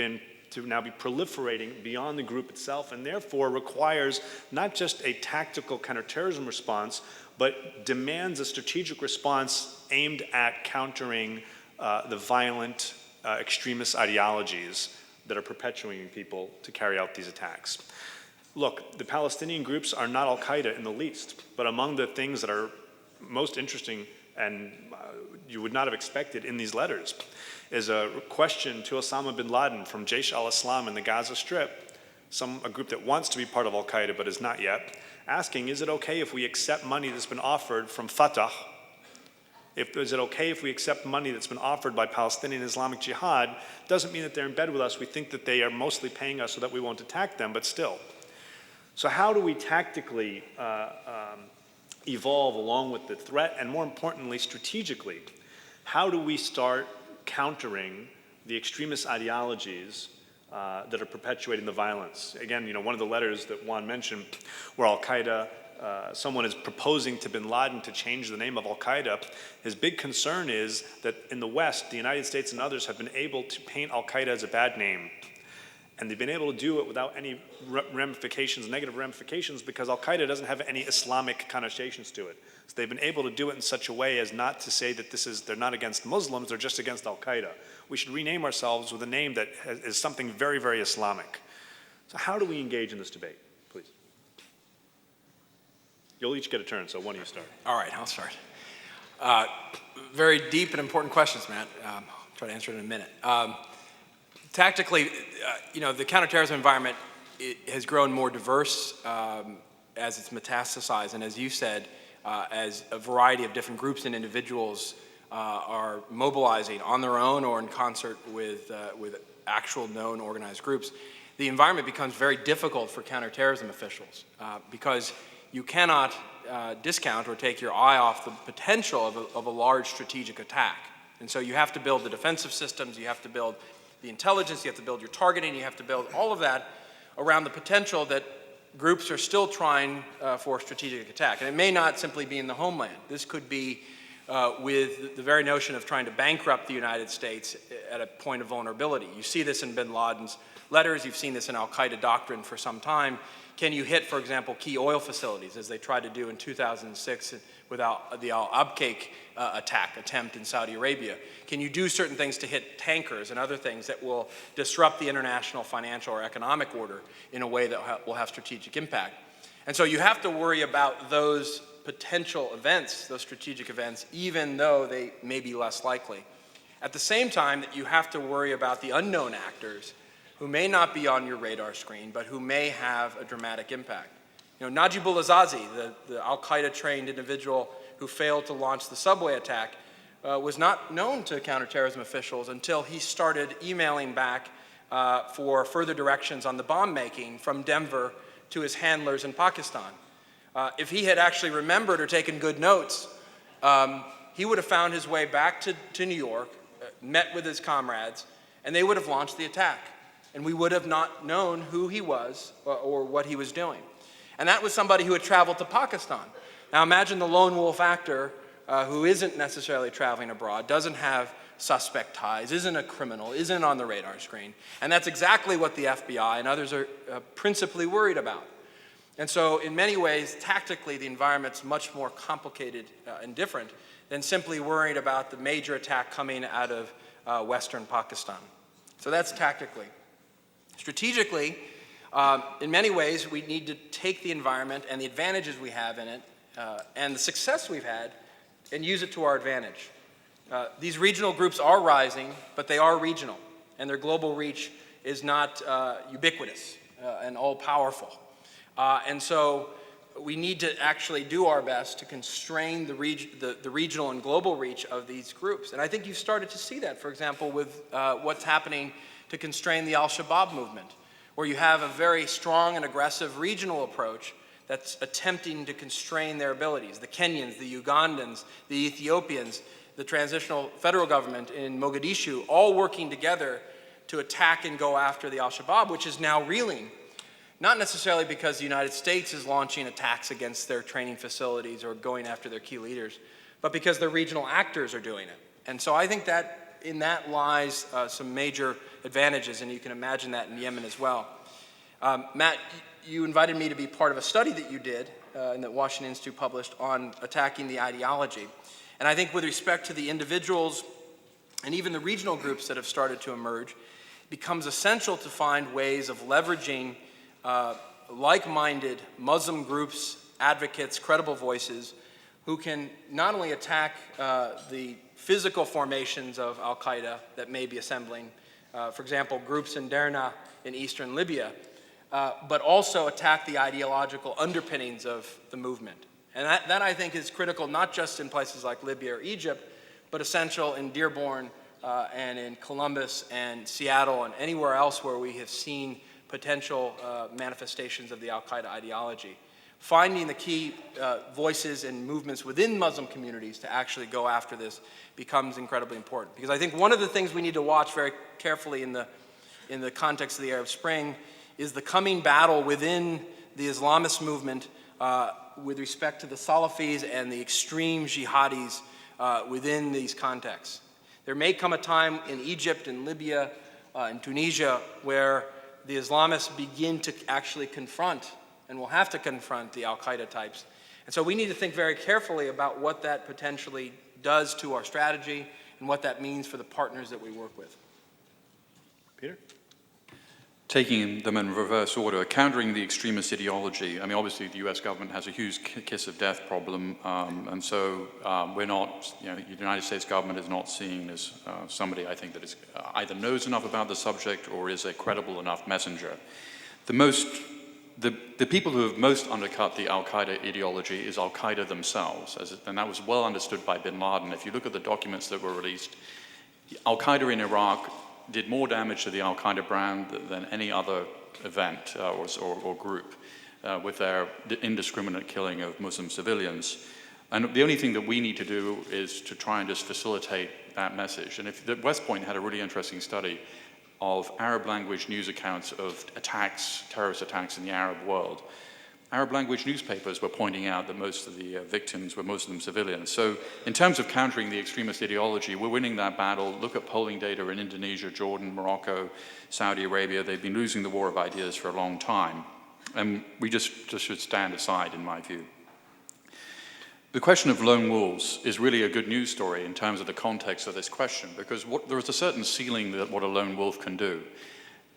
now be proliferating beyond the group itself, and therefore requires not just a tactical counterterrorism response, but demands a strategic response aimed at countering the violent extremist ideologies that are perpetuating people to carry out these attacks. Look, the Palestinian groups are not al-Qaeda in the least, but among the things that are most interesting and you would not have expected in these letters is a question to Osama bin Laden from Jaish al-Islam in the Gaza Strip, a group that wants to be part of al-Qaeda but is not yet, asking, is it okay if we accept money that's been offered from Fatah? Is it okay if we accept money that's been offered by Palestinian Islamic Jihad? Doesn't mean that they're in bed with us. We think that they are mostly paying us so that we won't attack them, but still. So how do we tactically evolve along with the threat, and more importantly, strategically, how do we start countering the extremist ideologies that are perpetuating the violence? Again, one of the letters that Juan mentioned, where al-Qaeda, someone is proposing to bin Laden to change the name of al-Qaeda, his big concern is that in the West, the United States and others have been able to paint al-Qaeda as a bad name. And they've been able to do it without any ramifications, negative ramifications, because al-Qaeda doesn't have any Islamic connotations to it. So they've been able to do it in such a way as not to say that they're not against Muslims, they're just against al-Qaeda. We should rename ourselves with a name that is something very, very Islamic. So how do we engage in this debate, please? You'll each get a turn, so one of you start. All right, I'll start. Very deep and important questions, Matt. I'll try to answer it in a minute. Tactically, the counterterrorism environment has grown more diverse as it's metastasized, and as you said, as a variety of different groups and individuals are mobilizing on their own or in concert with actual known organized groups, the environment becomes very difficult for counterterrorism officials because you cannot discount or take your eye off the potential of a large strategic attack. And so you have to build the defensive systems, you have to build the intelligence, you have to build your targeting, you have to build all of that around the potential that groups are still trying for strategic attack. And it may not simply be in the homeland. This could be with the very notion of trying to bankrupt the United States at a point of vulnerability. You see this in bin Laden's letters, you've seen this in al-Qaeda doctrine for some time. Can you hit, for example, key oil facilities, as they tried to do in 2006 with the al-Abqaiq attempt in Saudi Arabia? Can you do certain things to hit tankers and other things that will disrupt the international financial or economic order in a way that will have strategic impact? And so you have to worry about those potential events, those strategic events, even though they may be less likely. At the same time, that you have to worry about the unknown actors who may not be on your radar screen, but who may have a dramatic impact. Najib al-Azazi, the al-Qaeda trained individual who failed to launch the subway attack, was not known to counterterrorism officials until he started emailing back for further directions on the bomb making from Denver to his handlers in Pakistan. If he had actually remembered or taken good notes, he would have found his way back to New York, met with his comrades, and they would have launched the attack. And we would have not known who he was or what he was doing. And that was somebody who had traveled to Pakistan. Now imagine the lone wolf actor who isn't necessarily traveling abroad, doesn't have suspect ties, isn't a criminal, isn't on the radar screen. And that's exactly what the FBI and others are principally worried about. And so in many ways, tactically, the environment's much more complicated and different than simply worried about the major attack coming out of Western Pakistan. So that's tactically. Strategically, in many ways, we need to take the environment and the advantages we have in it and the success we've had and use it to our advantage. These regional groups are rising, but they are regional, and their global reach is not ubiquitous and all-powerful. And so we need to actually do our best to constrain the regional and global reach of these groups. And I think you've started to see that, for example, with what's happening to constrain the al-Shabaab movement, where you have a very strong and aggressive regional approach that's attempting to constrain their abilities. The Kenyans, the Ugandans, the Ethiopians, the transitional federal government in Mogadishu, all working together to attack and go after the al-Shabaab, which is now reeling. Not necessarily because the United States is launching attacks against their training facilities or going after their key leaders, but because their regional actors are doing it. And so I think that in that lies some major advantages, and you can imagine that in Yemen as well. Matt, you invited me to be part of a study that you did and that Washington Institute published on attacking the ideology. And I think with respect to the individuals and even the regional groups that have started to emerge, it becomes essential to find ways of leveraging like-minded Muslim groups, advocates, credible voices, who can not only attack the physical formations of al-Qaeda that may be assembling, for example, groups in Derna in eastern Libya, but also attack the ideological underpinnings of the movement. And that I think is critical, not just in places like Libya or Egypt, but essential in Dearborn and in Columbus and Seattle and anywhere else where we have seen potential manifestations of the al-Qaeda ideology. Finding the key voices and movements within Muslim communities to actually go after this becomes incredibly important. Because I think one of the things we need to watch very carefully in the context of the Arab Spring is the coming battle within the Islamist movement with respect to the Salafis and the extreme jihadis within these contexts. There may come a time in Egypt and Libya and Tunisia where the Islamists begin to actually confront, and will have to confront, the al-Qaeda types. And so we need to think very carefully about what that potentially does to our strategy and what that means for the partners that we work with. Peter? Taking them in reverse order, countering the extremist ideology. I mean, obviously the US government has a huge kiss of death problem, and so we're not, the United States government is not seen as somebody, I think, that is either knows enough about the subject or is a credible enough messenger. The people who have most undercut the al-Qaeda ideology is al-Qaeda themselves, and that was well understood by bin Laden. If you look at the documents that were released, al-Qaeda in Iraq did more damage to the al-Qaeda brand than any other event or group with their indiscriminate killing of Muslim civilians. And the only thing that we need to do is to try and just facilitate that message. And if West Point had a really interesting study of Arab language news accounts of attacks, terrorist attacks in the Arab world. Arab language newspapers were pointing out that most of the victims were Muslim civilians. So in terms of countering the extremist ideology, we're winning that battle. Look at polling data in Indonesia, Jordan, Morocco, Saudi Arabia. They've been losing the war of ideas for a long time. And we just should stand aside, in my view. The question of lone wolves is really a good news story in terms of the context of this question, because there is a certain ceiling that what a lone wolf can do.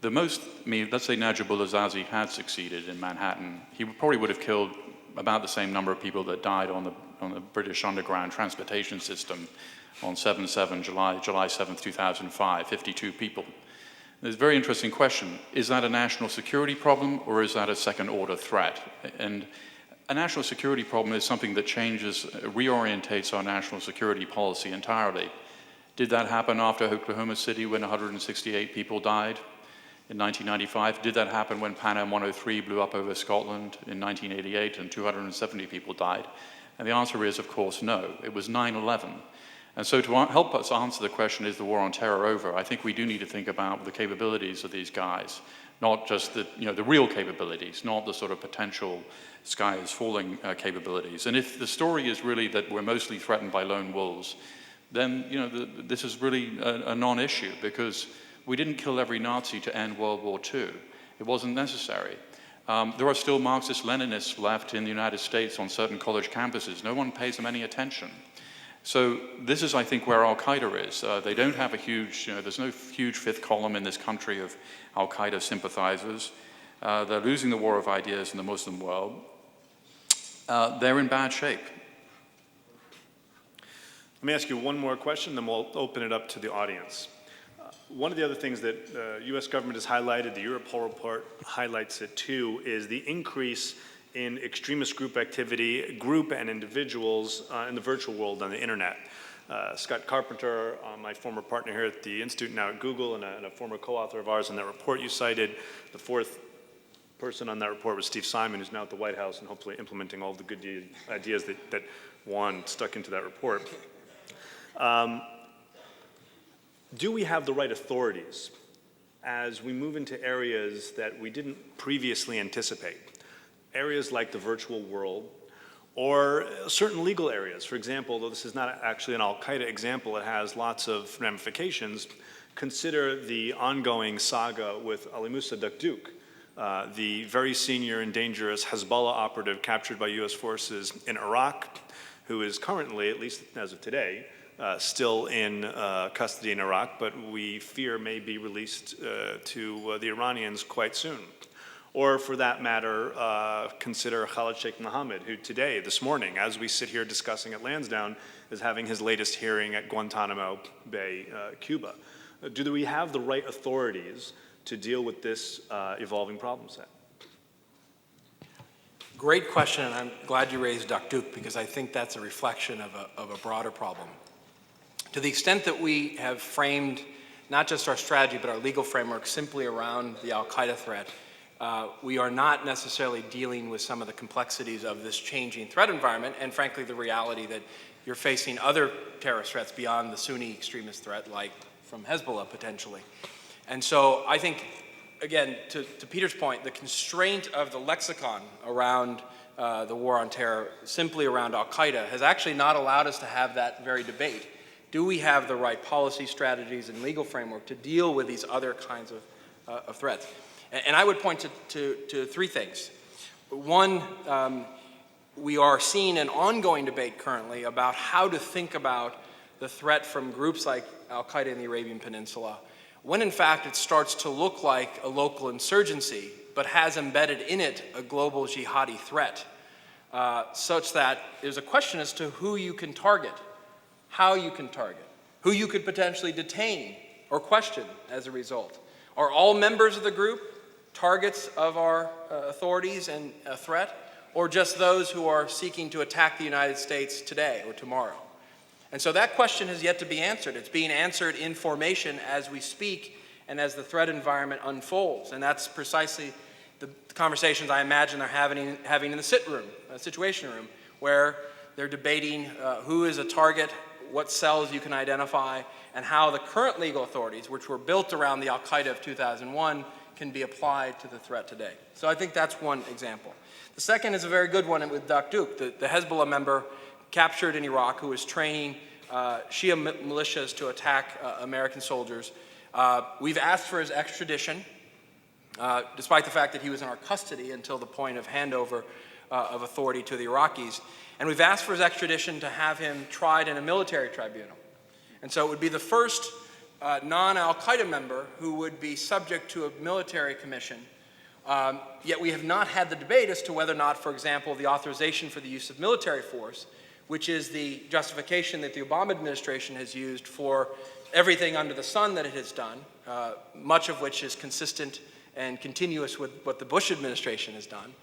Let's say Najibullah Azazi had succeeded in Manhattan, he probably would have killed about the same number of people that died on the British underground transportation system on July 7th, 2005, 52 people. There's a very interesting question. Is that a national security problem or is that a second-order threat? And a national security problem is something that reorientates our national security policy entirely. Did that happen after Oklahoma City when 168 people died? in 1995? Did that happen when Pan Am 103 blew up over Scotland in 1988 and 270 people died? And the answer is, of course, no. It was 9/11. And so to help us answer the question, is the war on terror over, I think we do need to think about the capabilities of these guys, not just the real capabilities, not the sort of potential sky is falling capabilities. And if the story is really that we're mostly threatened by lone wolves, then this is really a non-issue, because we didn't kill every Nazi to end World War II. It wasn't necessary. There are still Marxist-Leninists left in the United States on certain college campuses. No one pays them any attention. So this is, I think, where al-Qaeda is. They don't have a huge, there's no huge fifth column in this country of al-Qaeda sympathizers. They're losing the war of ideas in the Muslim world. They're in bad shape. Let me ask you one more question, then we'll open it up to the audience. One of the other things that the U.S. government has highlighted, the Europol report highlights it too, is the increase in extremist group activity, group and individuals in the virtual world on the internet. Scott Carpenter, my former partner here at the Institute, now at Google, and a former co-author of ours on that report you cited. The fourth person on that report was Steve Simon, who's now at the White House and hopefully implementing all the good ideas that Juan stuck into that report. Do we have the right authorities as we move into areas that we didn't previously anticipate? Areas like the virtual world, or certain legal areas. For example, though this is not actually an al-Qaeda example, it has lots of ramifications. Consider the ongoing saga with Ali Musa Dakdouk, the very senior and dangerous Hezbollah operative captured by US forces in Iraq, who is currently, at least as of today, still in custody in Iraq, but we fear may be released to the Iranians quite soon. Or for that matter, consider Khalid Sheikh Mohammed, who today, this morning, as we sit here discussing at Lansdowne, is having his latest hearing at Guantanamo Bay, Cuba. Do we have the right authorities to deal with this evolving problem set? Great question, and I'm glad you raised Dakdouk, because I think that's a reflection of a broader problem. To the extent that we have framed not just our strategy, but our legal framework simply around the al-Qaeda threat, we are not necessarily dealing with some of the complexities of this changing threat environment, and frankly the reality that you're facing other terrorist threats beyond the Sunni extremist threat, like from Hezbollah potentially. And so I think, again, to Peter's point, the constraint of the lexicon around the war on terror, simply around al-Qaeda, has actually not allowed us to have that very debate. Do we have the right policy strategies and legal framework to deal with these other kinds of threats? And I would point to three things. One, we are seeing an ongoing debate currently about how to think about the threat from groups like al-Qaeda in the Arabian Peninsula, when in fact it starts to look like a local insurgency, but has embedded in it a global jihadi threat, such that there's a question as to who you can target, how you can target, who you could potentially detain or question as a result. Are all members of the group targets of our authorities and a threat, or just those who are seeking to attack the United States today or tomorrow? And so that question has yet to be answered. It's being answered in formation as we speak and as the threat environment unfolds. And that's precisely the conversations I imagine they're having in the situation room, where they're debating who is a target, what cells you can identify, and how the current legal authorities, which were built around the al-Qaeda of 2001, can be applied to the threat today. So I think that's one example. The second is a very good one with Dakdouk, the Hezbollah member captured in Iraq who was training Shia militias to attack American soldiers. We've asked for his extradition, despite the fact that he was in our custody until the point of handover of authority to the Iraqis. And we've asked for his extradition to have him tried in a military tribunal. And so it would be the first non-al-Qaeda member who would be subject to a military commission. Yet we have not had the debate as to whether or not, for example, the authorization for the use of military force, which is the justification that the Obama administration has used for everything under the sun that it has done, much of which is consistent and continuous with what the Bush administration has done.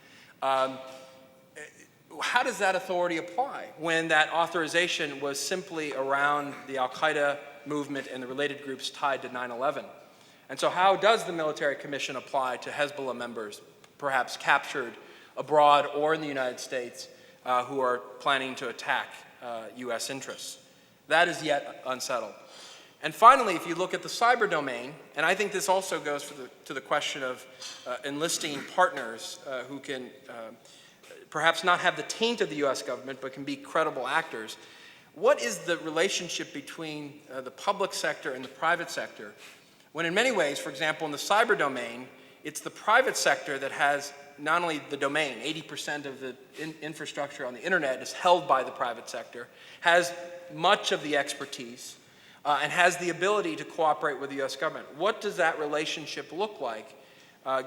How does that authority apply when that authorization was simply around the al-Qaeda movement and the related groups tied to 9/11? And so how does the military commission apply to Hezbollah members, perhaps captured abroad or in the United States, who are planning to attack U.S. interests? That is yet unsettled. And finally, if you look at the cyber domain, and I think this also goes to the question of enlisting partners who can perhaps not have the taint of the U.S. government, but can be credible actors. What is the relationship between the public sector and the private sector? When in many ways, for example, in the cyber domain, it's the private sector that has not only the domain, 80% of the infrastructure on the internet is held by the private sector, has much of the expertise, and has the ability to cooperate with the U.S. government. What does that relationship look like,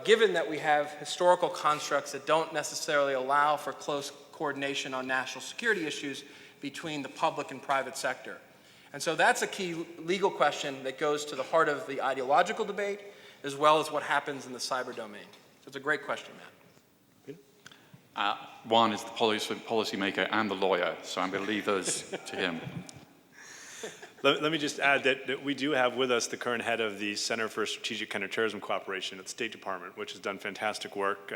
given that we have historical constructs that don't necessarily allow for close coordination on national security issues between the public and private sector? And so that's a key legal question that goes to the heart of the ideological debate, as well as what happens in the cyber domain. So it's a great question, Matt. Juan is the policymaker and the lawyer, so I'm going to leave those to him. Let me just add that we do have with us the current head of the Center for Strategic Counterterrorism Cooperation at the State Department, which has done fantastic work.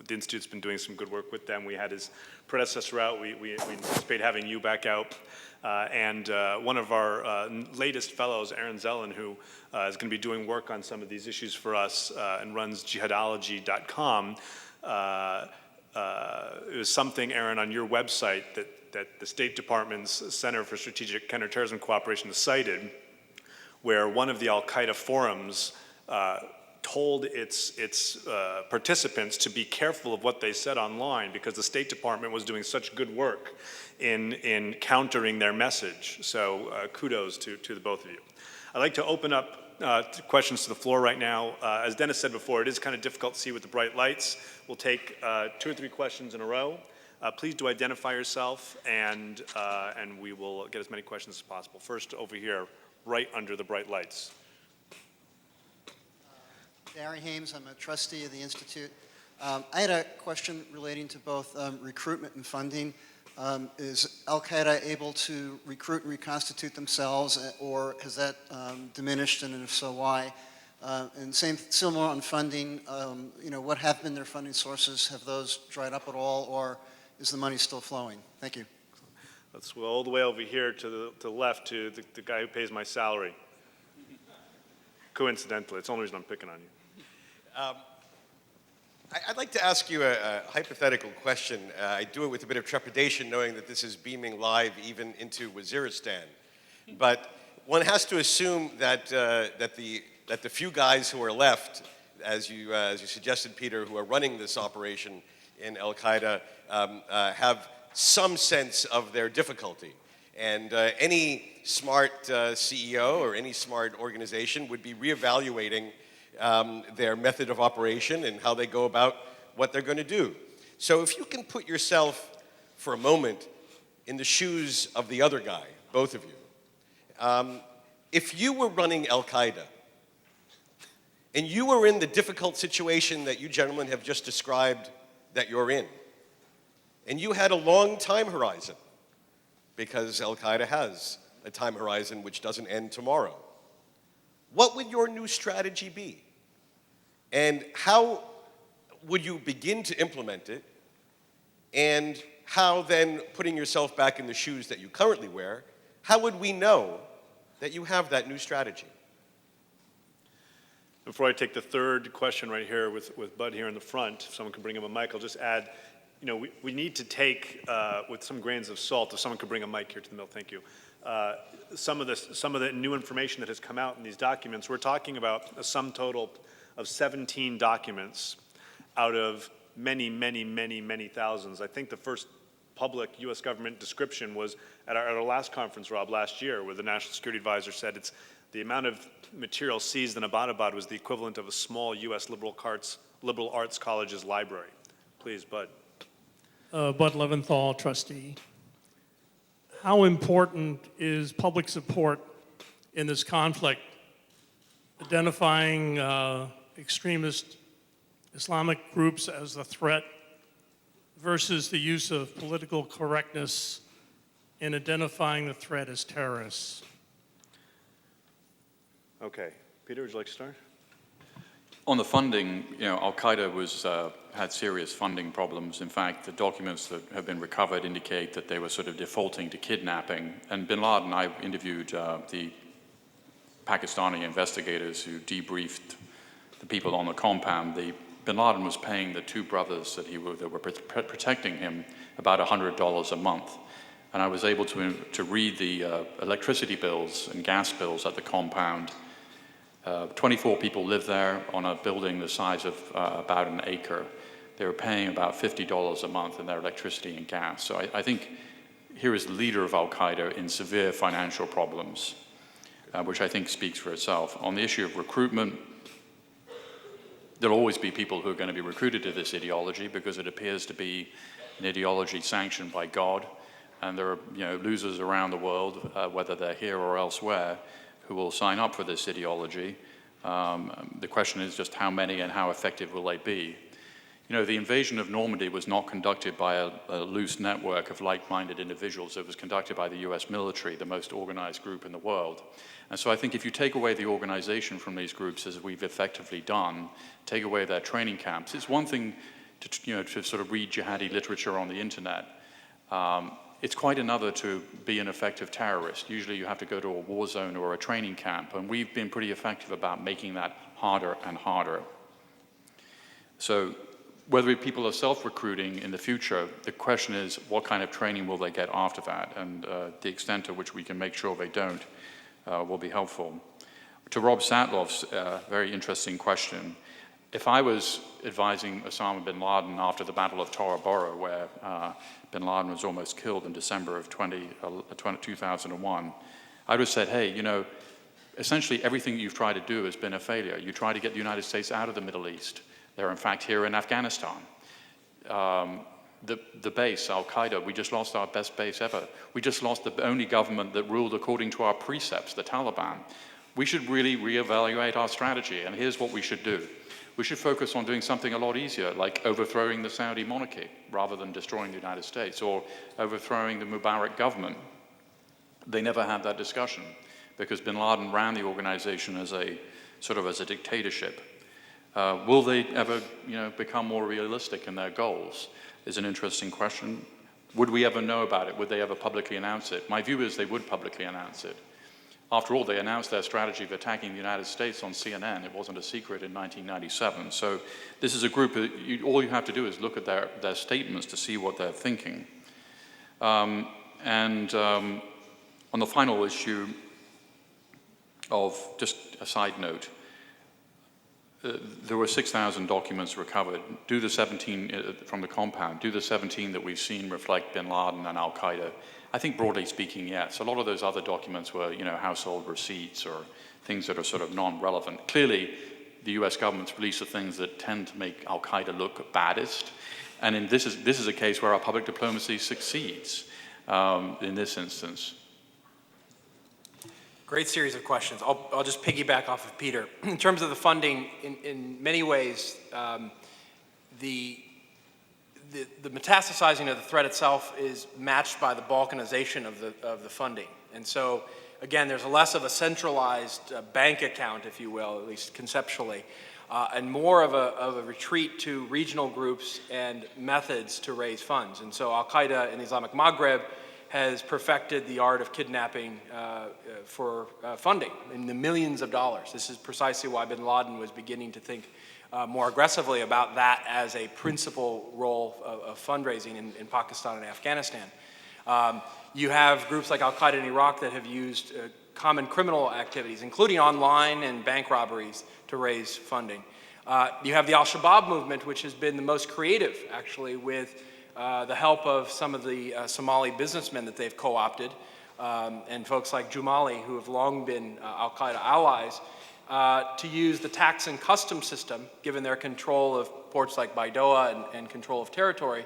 The Institute's been doing some good work with them. We had his predecessor out. We anticipate having you back out. And one of our latest fellows, Aaron Zellen, who is going to be doing work on some of these issues for us and runs jihadology.com, it was something, Aaron, on your website that the State Department's Center for Strategic Counterterrorism Cooperation cited, where one of the al-Qaeda forums told its participants to be careful of what they said online because the State Department was doing such good work in countering their message. So kudos to the both of you. I'd like to open up questions to the floor right now. As Dennis said before, it is kind of difficult to see with the bright lights. We'll take 2 or 3 questions in a row. Please do identify yourself, and we will get as many questions as possible. First, over here, right under the bright lights. Gary Hames, I'm a trustee of the Institute. I had a question relating to both recruitment and funding. Is al-Qaeda able to recruit and reconstitute themselves, or has that diminished, and if so, why? And similar on funding, what have been their funding sources? Have those dried up at all, or is the money still flowing? Thank you. Let's go all the way over here to the left to the guy who pays my salary. Coincidentally, it's the only reason I'm picking on you. I'd like to ask you a hypothetical question. I do it with a bit of trepidation, knowing that this is beaming live even into Waziristan. But one has to assume that the few guys who are left, as you suggested, Peter, who are running this operation in al-Qaeda, have some sense of their difficulty. And any smart CEO or any smart organization would be reevaluating their method of operation and how they go about what they're going to do. So if you can put yourself for a moment in the shoes of the other guy, both of you, if you were running al-Qaeda and you were in the difficult situation that you gentlemen have just described that you're in, and you had a long time horizon, because al-Qaeda has a time horizon which doesn't end tomorrow, what would your new strategy be? And how would you begin to implement it? And how then, putting yourself back in the shoes that you currently wear, how would we know that you have that new strategy? Before I take the third question right here with Bud here in the front, if someone can bring him a mic, I'll just add, we need to take, with some grains of salt, if someone could bring a mic here to the middle, thank you, some of the new information that has come out in these documents. We're talking about a sum total of 17 documents out of many, many, many, many thousands. I think the first public U.S. government description was at our last conference, Rob, last year, where the National Security Advisor said it's the amount of material seized in Abbottabad was the equivalent of a small U.S. liberal arts college's library. Please, Bud. Bud Leventhal, trustee. How important is public support in this conflict, identifying extremist Islamic groups as a threat versus the use of political correctness in identifying the threat as terrorists? Okay. Peter, would you like to start? On the funding, al-Qaeda had serious funding problems. In fact, the documents that have been recovered indicate that they were sort of defaulting to kidnapping. And bin Laden, I interviewed the Pakistani investigators who debriefed the people on the compound. Bin Laden was paying the two brothers that were protecting him about $100 a month. And I was able to read the electricity bills and gas bills at the compound. 24 people live there on a building the size of about an acre. They were paying about $50 a month in their electricity and gas. So I think here is the leader of al-Qaeda in severe financial problems, which I think speaks for itself. On the issue of recruitment, there'll always be people who are going to be recruited to this ideology because it appears to be an ideology sanctioned by God. And there are losers around the world, whether they're here or elsewhere, who will sign up for this ideology. The question is just how many and how effective will they be? The invasion of Normandy was not conducted by a loose network of like-minded individuals. It was conducted by the US military, the most organized group in the world. And so I think if you take away the organization from these groups, as we've effectively done, take away their training camps, it's one thing to sort of read jihadi literature on the internet. It's quite another to be an effective terrorist. Usually you have to go to a war zone or a training camp, and we've been pretty effective about making that harder and harder. So whether people are self-recruiting in the future, the question is what kind of training will they get after that, and the extent to which we can make sure they don't will be helpful. To Rob Satlov's very interesting question, if I was advising Osama bin Laden after the Battle of Tora Bora, where bin Laden was almost killed in December of 2001, I would have said, hey, essentially everything you've tried to do has been a failure. You try to get the United States out of the Middle East. They're in fact here in Afghanistan. The base, al-Qaeda, we just lost our best base ever. We just lost the only government that ruled according to our precepts, the Taliban. We should really reevaluate our strategy, and here's what we should do. We should focus on doing something a lot easier, like overthrowing the Saudi monarchy, rather than destroying the United States, or overthrowing the Mubarak government. They never had that discussion, because bin Laden ran the organization as a dictatorship. Will they ever, become more realistic in their goals? Is an interesting question. Would we ever know about it? Would they ever publicly announce it? My view is they would publicly announce it. After all, they announced their strategy of attacking the United States on CNN. It wasn't a secret in 1997. So this is a group, all you have to do is look at their statements to see what they're thinking. On the final issue of, just a side note, there were 6,000 documents recovered. Do the 17 from the compound, do the 17 that we've seen reflect bin Laden and al-Qaeda? I think broadly speaking, yes. A lot of those other documents were, household receipts or things that are sort of non-relevant. Clearly, the US government's release of things that tend to make al-Qaeda look baddest. And this is a case where our public diplomacy succeeds in this instance. Great series of questions. I'll just piggyback off of Peter. In terms of the funding, in many ways, the metastasizing of the threat itself is matched by the balkanization of the funding. And so, again, there's less of a centralized bank account, if you will, at least conceptually, and more of a retreat to regional groups and methods to raise funds. And so al-Qaeda in the Islamic Maghreb has perfected the art of kidnapping for funding in the millions of dollars. This is precisely why bin Laden was beginning to think more aggressively about that as a principal role of fundraising in Pakistan and Afghanistan. You have groups like al-Qaeda in Iraq that have used common criminal activities, including online and bank robberies, to raise funding. You have the al-Shabaab movement, which has been the most creative, actually, with the help of some of the Somali businessmen that they've co-opted, and folks like Jumali, who have long been al-Qaeda allies, to use the tax and customs system, given their control of ports like Baidoa and control of territory,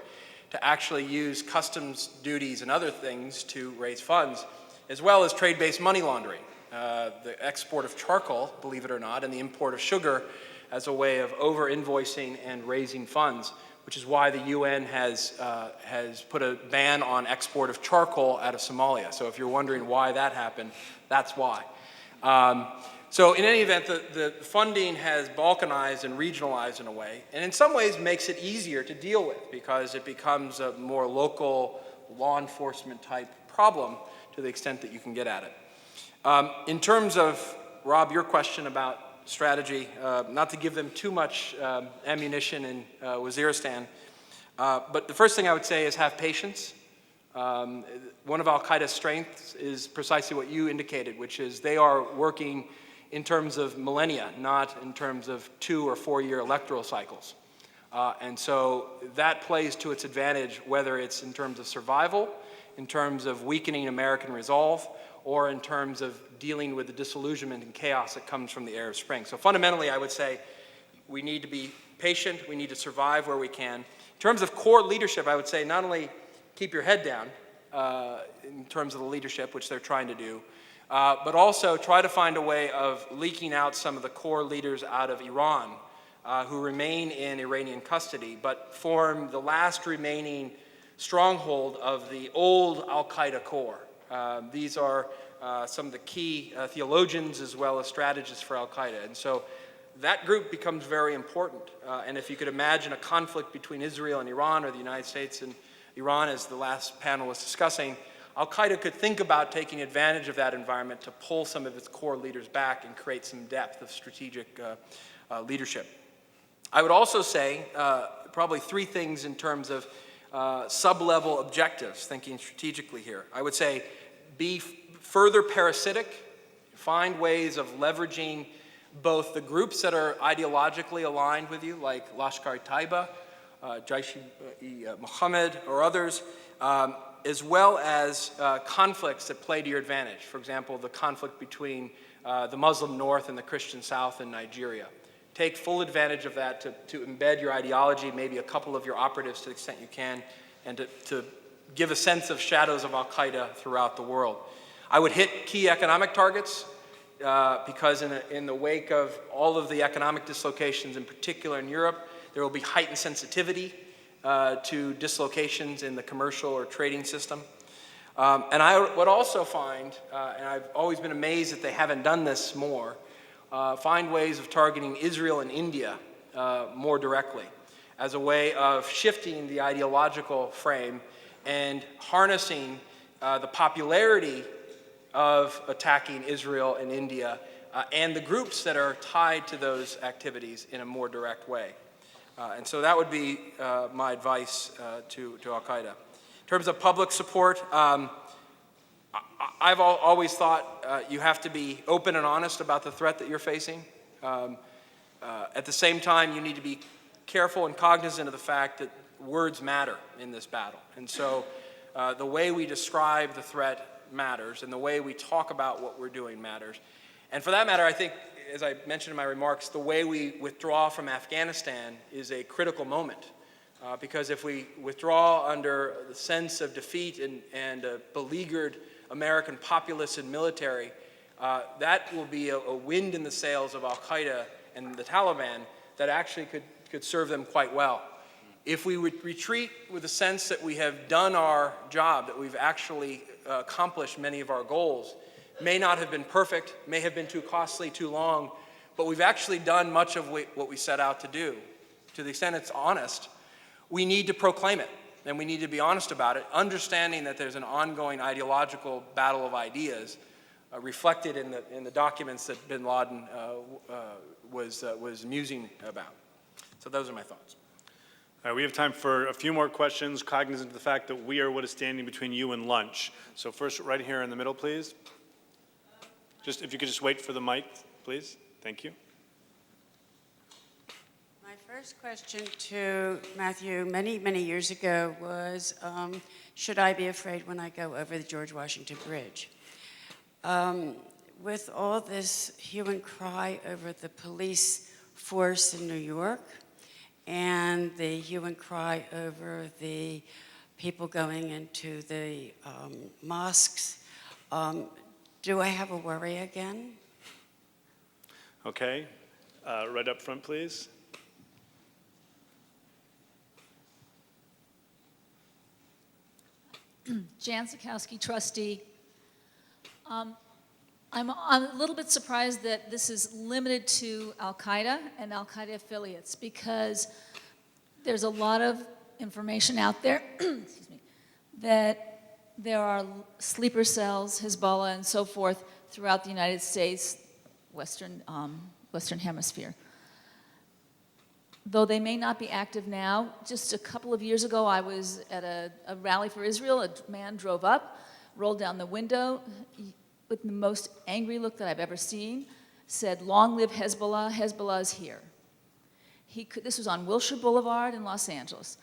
to actually use customs duties and other things to raise funds, as well as trade-based money laundering, the export of charcoal, believe it or not, and the import of sugar as a way of over-invoicing and raising funds, which is why the UN has put a ban on export of charcoal out of Somalia. So if you're wondering why that happened, that's why. So in any event, the funding has balkanized and regionalized in a way, and in some ways makes it easier to deal with because it becomes a more local law enforcement type problem to the extent that you can get at it. In terms of, Rob, your question about strategy, not to give them too much ammunition in Waziristan, but the first thing I would say is have patience. One of al-Qaeda's strengths is precisely what you indicated, which is they are working in terms of millennia, not in terms of 2 or 4 year electoral cycles. And so that plays to its advantage, whether it's in terms of survival, in terms of weakening American resolve, or in terms of dealing with the disillusionment and chaos that comes from the Arab Spring. So fundamentally, I would say we need to be patient, we need to survive where we can. In terms of core leadership, I would say not only keep your head down in terms of the leadership, which they're trying to do, but also try to find a way of leaking out some of the core leaders out of Iran who remain in Iranian custody, but form the last remaining stronghold of the old al-Qaeda core. These are some of the key theologians as well as strategists for al-Qaeda. And so that group becomes very important. And if you could imagine a conflict between Israel and Iran, or the United States and Iran, as the last panel was discussing, al-Qaeda could think about taking advantage of that environment to pull some of its core leaders back and create some depth of strategic leadership. I would also say probably 3 things in terms of sub-level objectives, thinking strategically here. I would say be further parasitic, find ways of leveraging both the groups that are ideologically aligned with you, like Lashkar-e-Taiba, Jaish-e-Mohammed, or others, as well as conflicts that play to your advantage. For example, the conflict between the Muslim North and the Christian South in Nigeria. Take full advantage of that to embed your ideology, maybe a couple of your operatives to the extent you can, and to give a sense of shadows of al-Qaeda throughout the world. I would hit key economic targets because in the wake of all of the economic dislocations, in particular in Europe, there will be heightened sensitivity to dislocations in the commercial or trading system. And I would also find, and I've always been amazed that they haven't done this more, find ways of targeting Israel and India more directly as a way of shifting the ideological frame and harnessing the popularity of attacking Israel and India and the groups that are tied to those activities in a more direct way. And so that would be my advice to al-Qaeda. In terms of public support, I've always thought you have to be open and honest about the threat that you're facing. At the same time, you need to be careful and cognizant of the fact that words matter in this battle. And so the way we describe the threat matters, and the way we talk about what we're doing matters. And for that matter, I think, as I mentioned in my remarks, the way we withdraw from Afghanistan is a critical moment. Because if we withdraw under the sense of defeat and a beleaguered American populace and military, that will be a wind in the sails of al-Qaeda and the Taliban that actually could serve them quite well. If we retreat with a sense that we have done our job, that we've actually accomplished many of our goals, may not have been perfect, may have been too costly, too long, but we've actually done much of what we set out to do. To the extent it's honest, we need to proclaim it, and we need to be honest about it, understanding that there's an ongoing ideological battle of ideas reflected in the documents that bin Laden was musing about. So those are my thoughts. All right, we have time for a few more questions, cognizant of the fact that we are what is standing between you and lunch. So first, right here in the middle, please. Just if you could just wait for the mic, please. Thank you. My first question to Matthew many, many years ago was, should I be afraid when I go over the George Washington Bridge? With all this hue and cry over the police force in New York, and the hue and cry over the people going into the mosques, do I have a worry again? Okay, right up front, please. Jan Sikowski, trustee. I'm a little bit surprised that this is limited to al-Qaeda and al-Qaeda affiliates, because there's a lot of information out there excuse me, that there are sleeper cells, Hezbollah, and so forth throughout the United States, Western Hemisphere. Though they may not be active now, just a couple of years ago, I was at a rally for Israel. A man drove up, rolled down the window with the most angry look that I've ever seen, said, "Long live Hezbollah, Hezbollah is here." This was on Wilshire Boulevard in Los Angeles.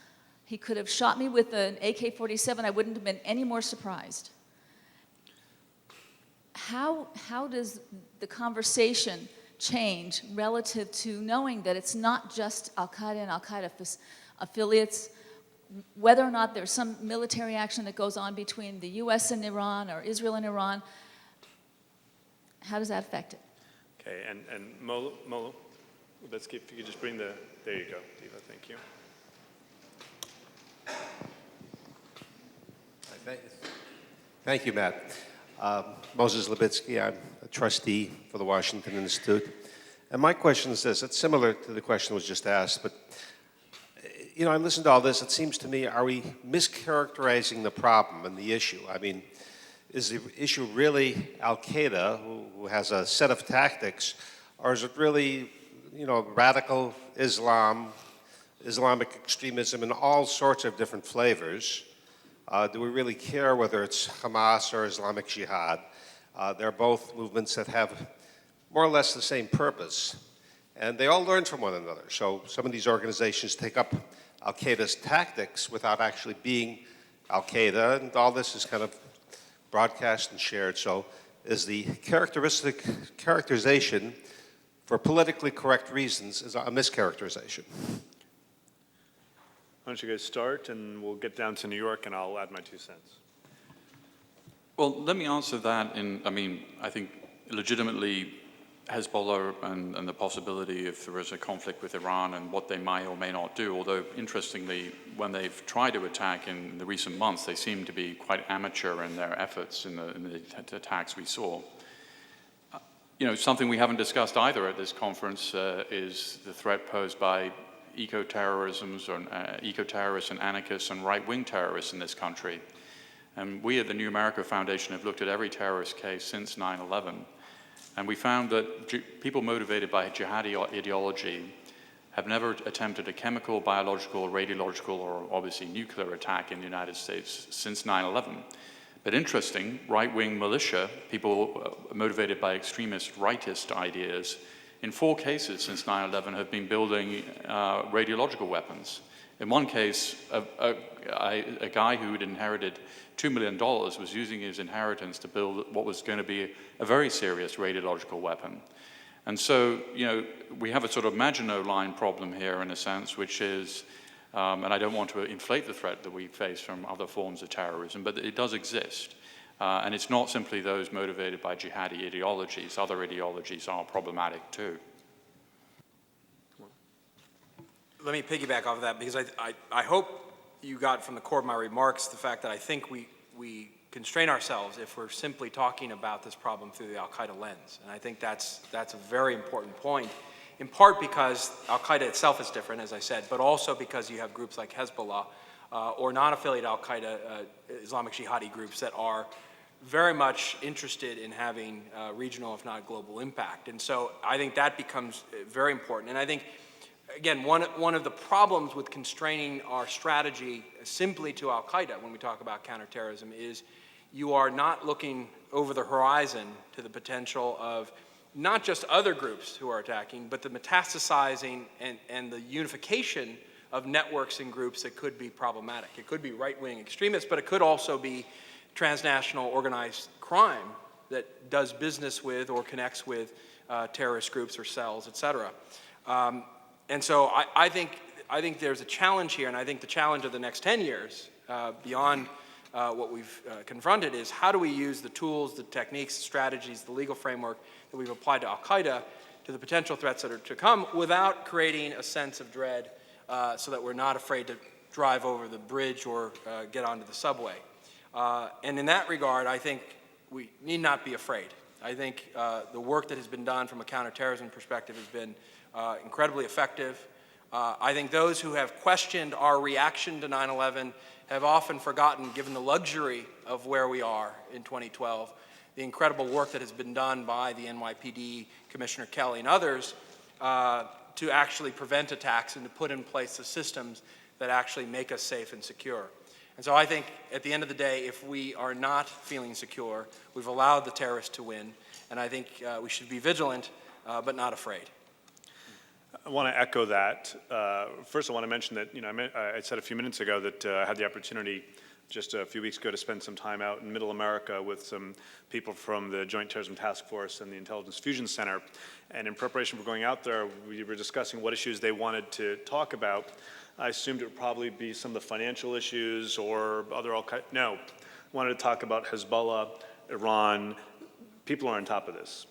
He could have shot me with an AK-47. I wouldn't have been any more surprised. How does the conversation change relative to knowing that it's not just al-Qaeda and al-Qaeda affiliates, whether or not there's some military action that goes on between the US and Iran or Israel and Iran? How does that affect it? Okay, and Molo, let's keep, if you could just bring the, there you go, Diva, thank you. Thank you, Matt. Moses Levitsky, I'm a trustee for the Washington Institute. And my question is this, it's similar to the question that was just asked, but you know, I listened to all this, it seems to me, are we mischaracterizing the problem and the issue? I mean, is the issue really al-Qaeda, who has a set of tactics, or is it really, you know, radical Islam, Islamic extremism in all sorts of different flavors? Do we really care whether it's Hamas or Islamic Jihad? They're both movements that have more or less the same purpose, and they all learn from one another. So some of these organizations take up al-Qaeda's tactics without actually being al-Qaeda, and all this is kind of broadcast and shared. So is the characterization for politically correct reasons is a mischaracterization? Why don't you guys start, and we'll get down to New York, and I'll add my 2 cents. Well, let me answer that I think legitimately Hezbollah and the possibility if there is a conflict with Iran and what they might or may not do, although interestingly, when they've tried to attack in the recent months, they seem to be quite amateur in their efforts in the attacks we saw. You know, something we haven't discussed either at this conference is the threat posed by eco-terrorism eco-terrorists and anarchists and right-wing terrorists in this country. And we at the New America Foundation have looked at every terrorist case since 9/11, and we found that people motivated by jihadi ideology have never attempted a chemical, biological, radiological, or obviously nuclear attack in the United States since 9/11. But interesting, right-wing militia, people motivated by extremist rightist ideas, in 4 cases since 9/11 have been building radiological weapons. In one case, a guy who had inherited $2 million was using his inheritance to build what was going to be a very serious radiological weapon. And so, you know, we have a sort of Maginot Line problem here in a sense, which is, and I don't want to inflate the threat that we face from other forms of terrorism, but it does exist. And it's not simply those motivated by jihadi ideologies. Other ideologies are problematic too. Let me piggyback off of that, because I hope you got from the core of my remarks the fact that I think we constrain ourselves if we're simply talking about this problem through the al-Qaeda lens. And I think that's a very important point, in part because al-Qaeda itself is different, as I said, but also because you have groups like Hezbollah or non-affiliate al-Qaeda Islamic jihadi groups that are very much interested in having regional, if not global, impact. And so I think that becomes very important. And I think, again, one of the problems with constraining our strategy simply to al-Qaeda when we talk about counterterrorism is you are not looking over the horizon to the potential of not just other groups who are attacking, but the metastasizing and the unification of networks and groups that could be problematic. It could be right-wing extremists, but it could also be transnational organized crime that does business with or connects with terrorist groups or cells, et cetera. And so I think there's a challenge here, and I think the challenge of the next 10 years, beyond what we've confronted, is how do we use the tools, the techniques, the strategies, the legal framework that we've applied to al-Qaeda to the potential threats that are to come without creating a sense of dread so that we're not afraid to drive over the bridge or get onto the subway. And in that regard, I think we need not be afraid. I think the work that has been done from a counterterrorism perspective has been incredibly effective. I think those who have questioned our reaction to 9/11 have often forgotten, given the luxury of where we are in 2012, the incredible work that has been done by the NYPD, Commissioner Kelly, and others to actually prevent attacks and to put in place the systems that actually make us safe and secure. And so I think at the end of the day, if we are not feeling secure, we've allowed the terrorists to win, and I think we should be vigilant but not afraid. I want to echo that. First, I want to mention that I said a few minutes ago that I had the opportunity just a few weeks ago to spend some time out in Middle America with some people from the Joint Terrorism Task Force and the Intelligence Fusion Center. And in preparation for going out there, we were discussing what issues they wanted to talk about. I assumed it would probably be some of the financial issues or other al-Qaeda. No, wanted to talk about Hezbollah, Iran. People are on top of this.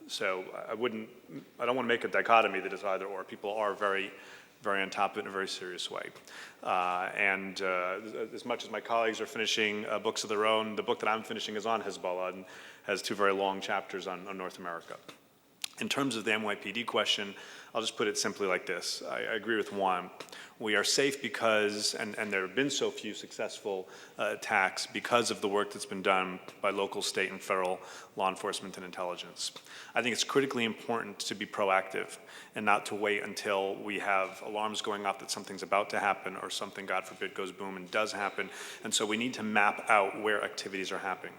So I don't want to make a dichotomy that is either or. People are very, very on top of it in a very serious way. And as much as my colleagues are finishing books of their own, the book that I'm finishing is on Hezbollah and has 2 very long chapters on North America. In terms of the NYPD question, I'll just put it simply like this. I agree with Juan. We are safe because, and there have been so few successful attacks because of the work that's been done by local, state, and federal law enforcement and intelligence. I think it's critically important to be proactive and not to wait until we have alarms going off that something's about to happen or something, God forbid, goes boom and does happen. And so we need to map out where activities are happening.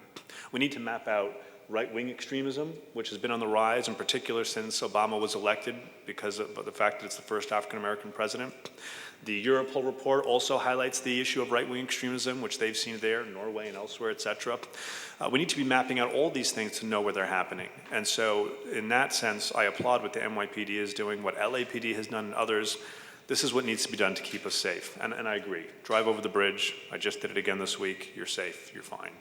We need to map out right-wing extremism, which has been on the rise, in particular since Obama was elected because of the fact that it's the first African-American president. The Europol report also highlights the issue of right-wing extremism, which they've seen there, Norway and elsewhere, et cetera. We need to be mapping out all these things to know where they're happening. And so in that sense, I applaud what the NYPD is doing, what LAPD has done and others. This is what needs to be done to keep us safe. And I agree. Drive over the bridge. I just did it again this week. You're safe. You're fine.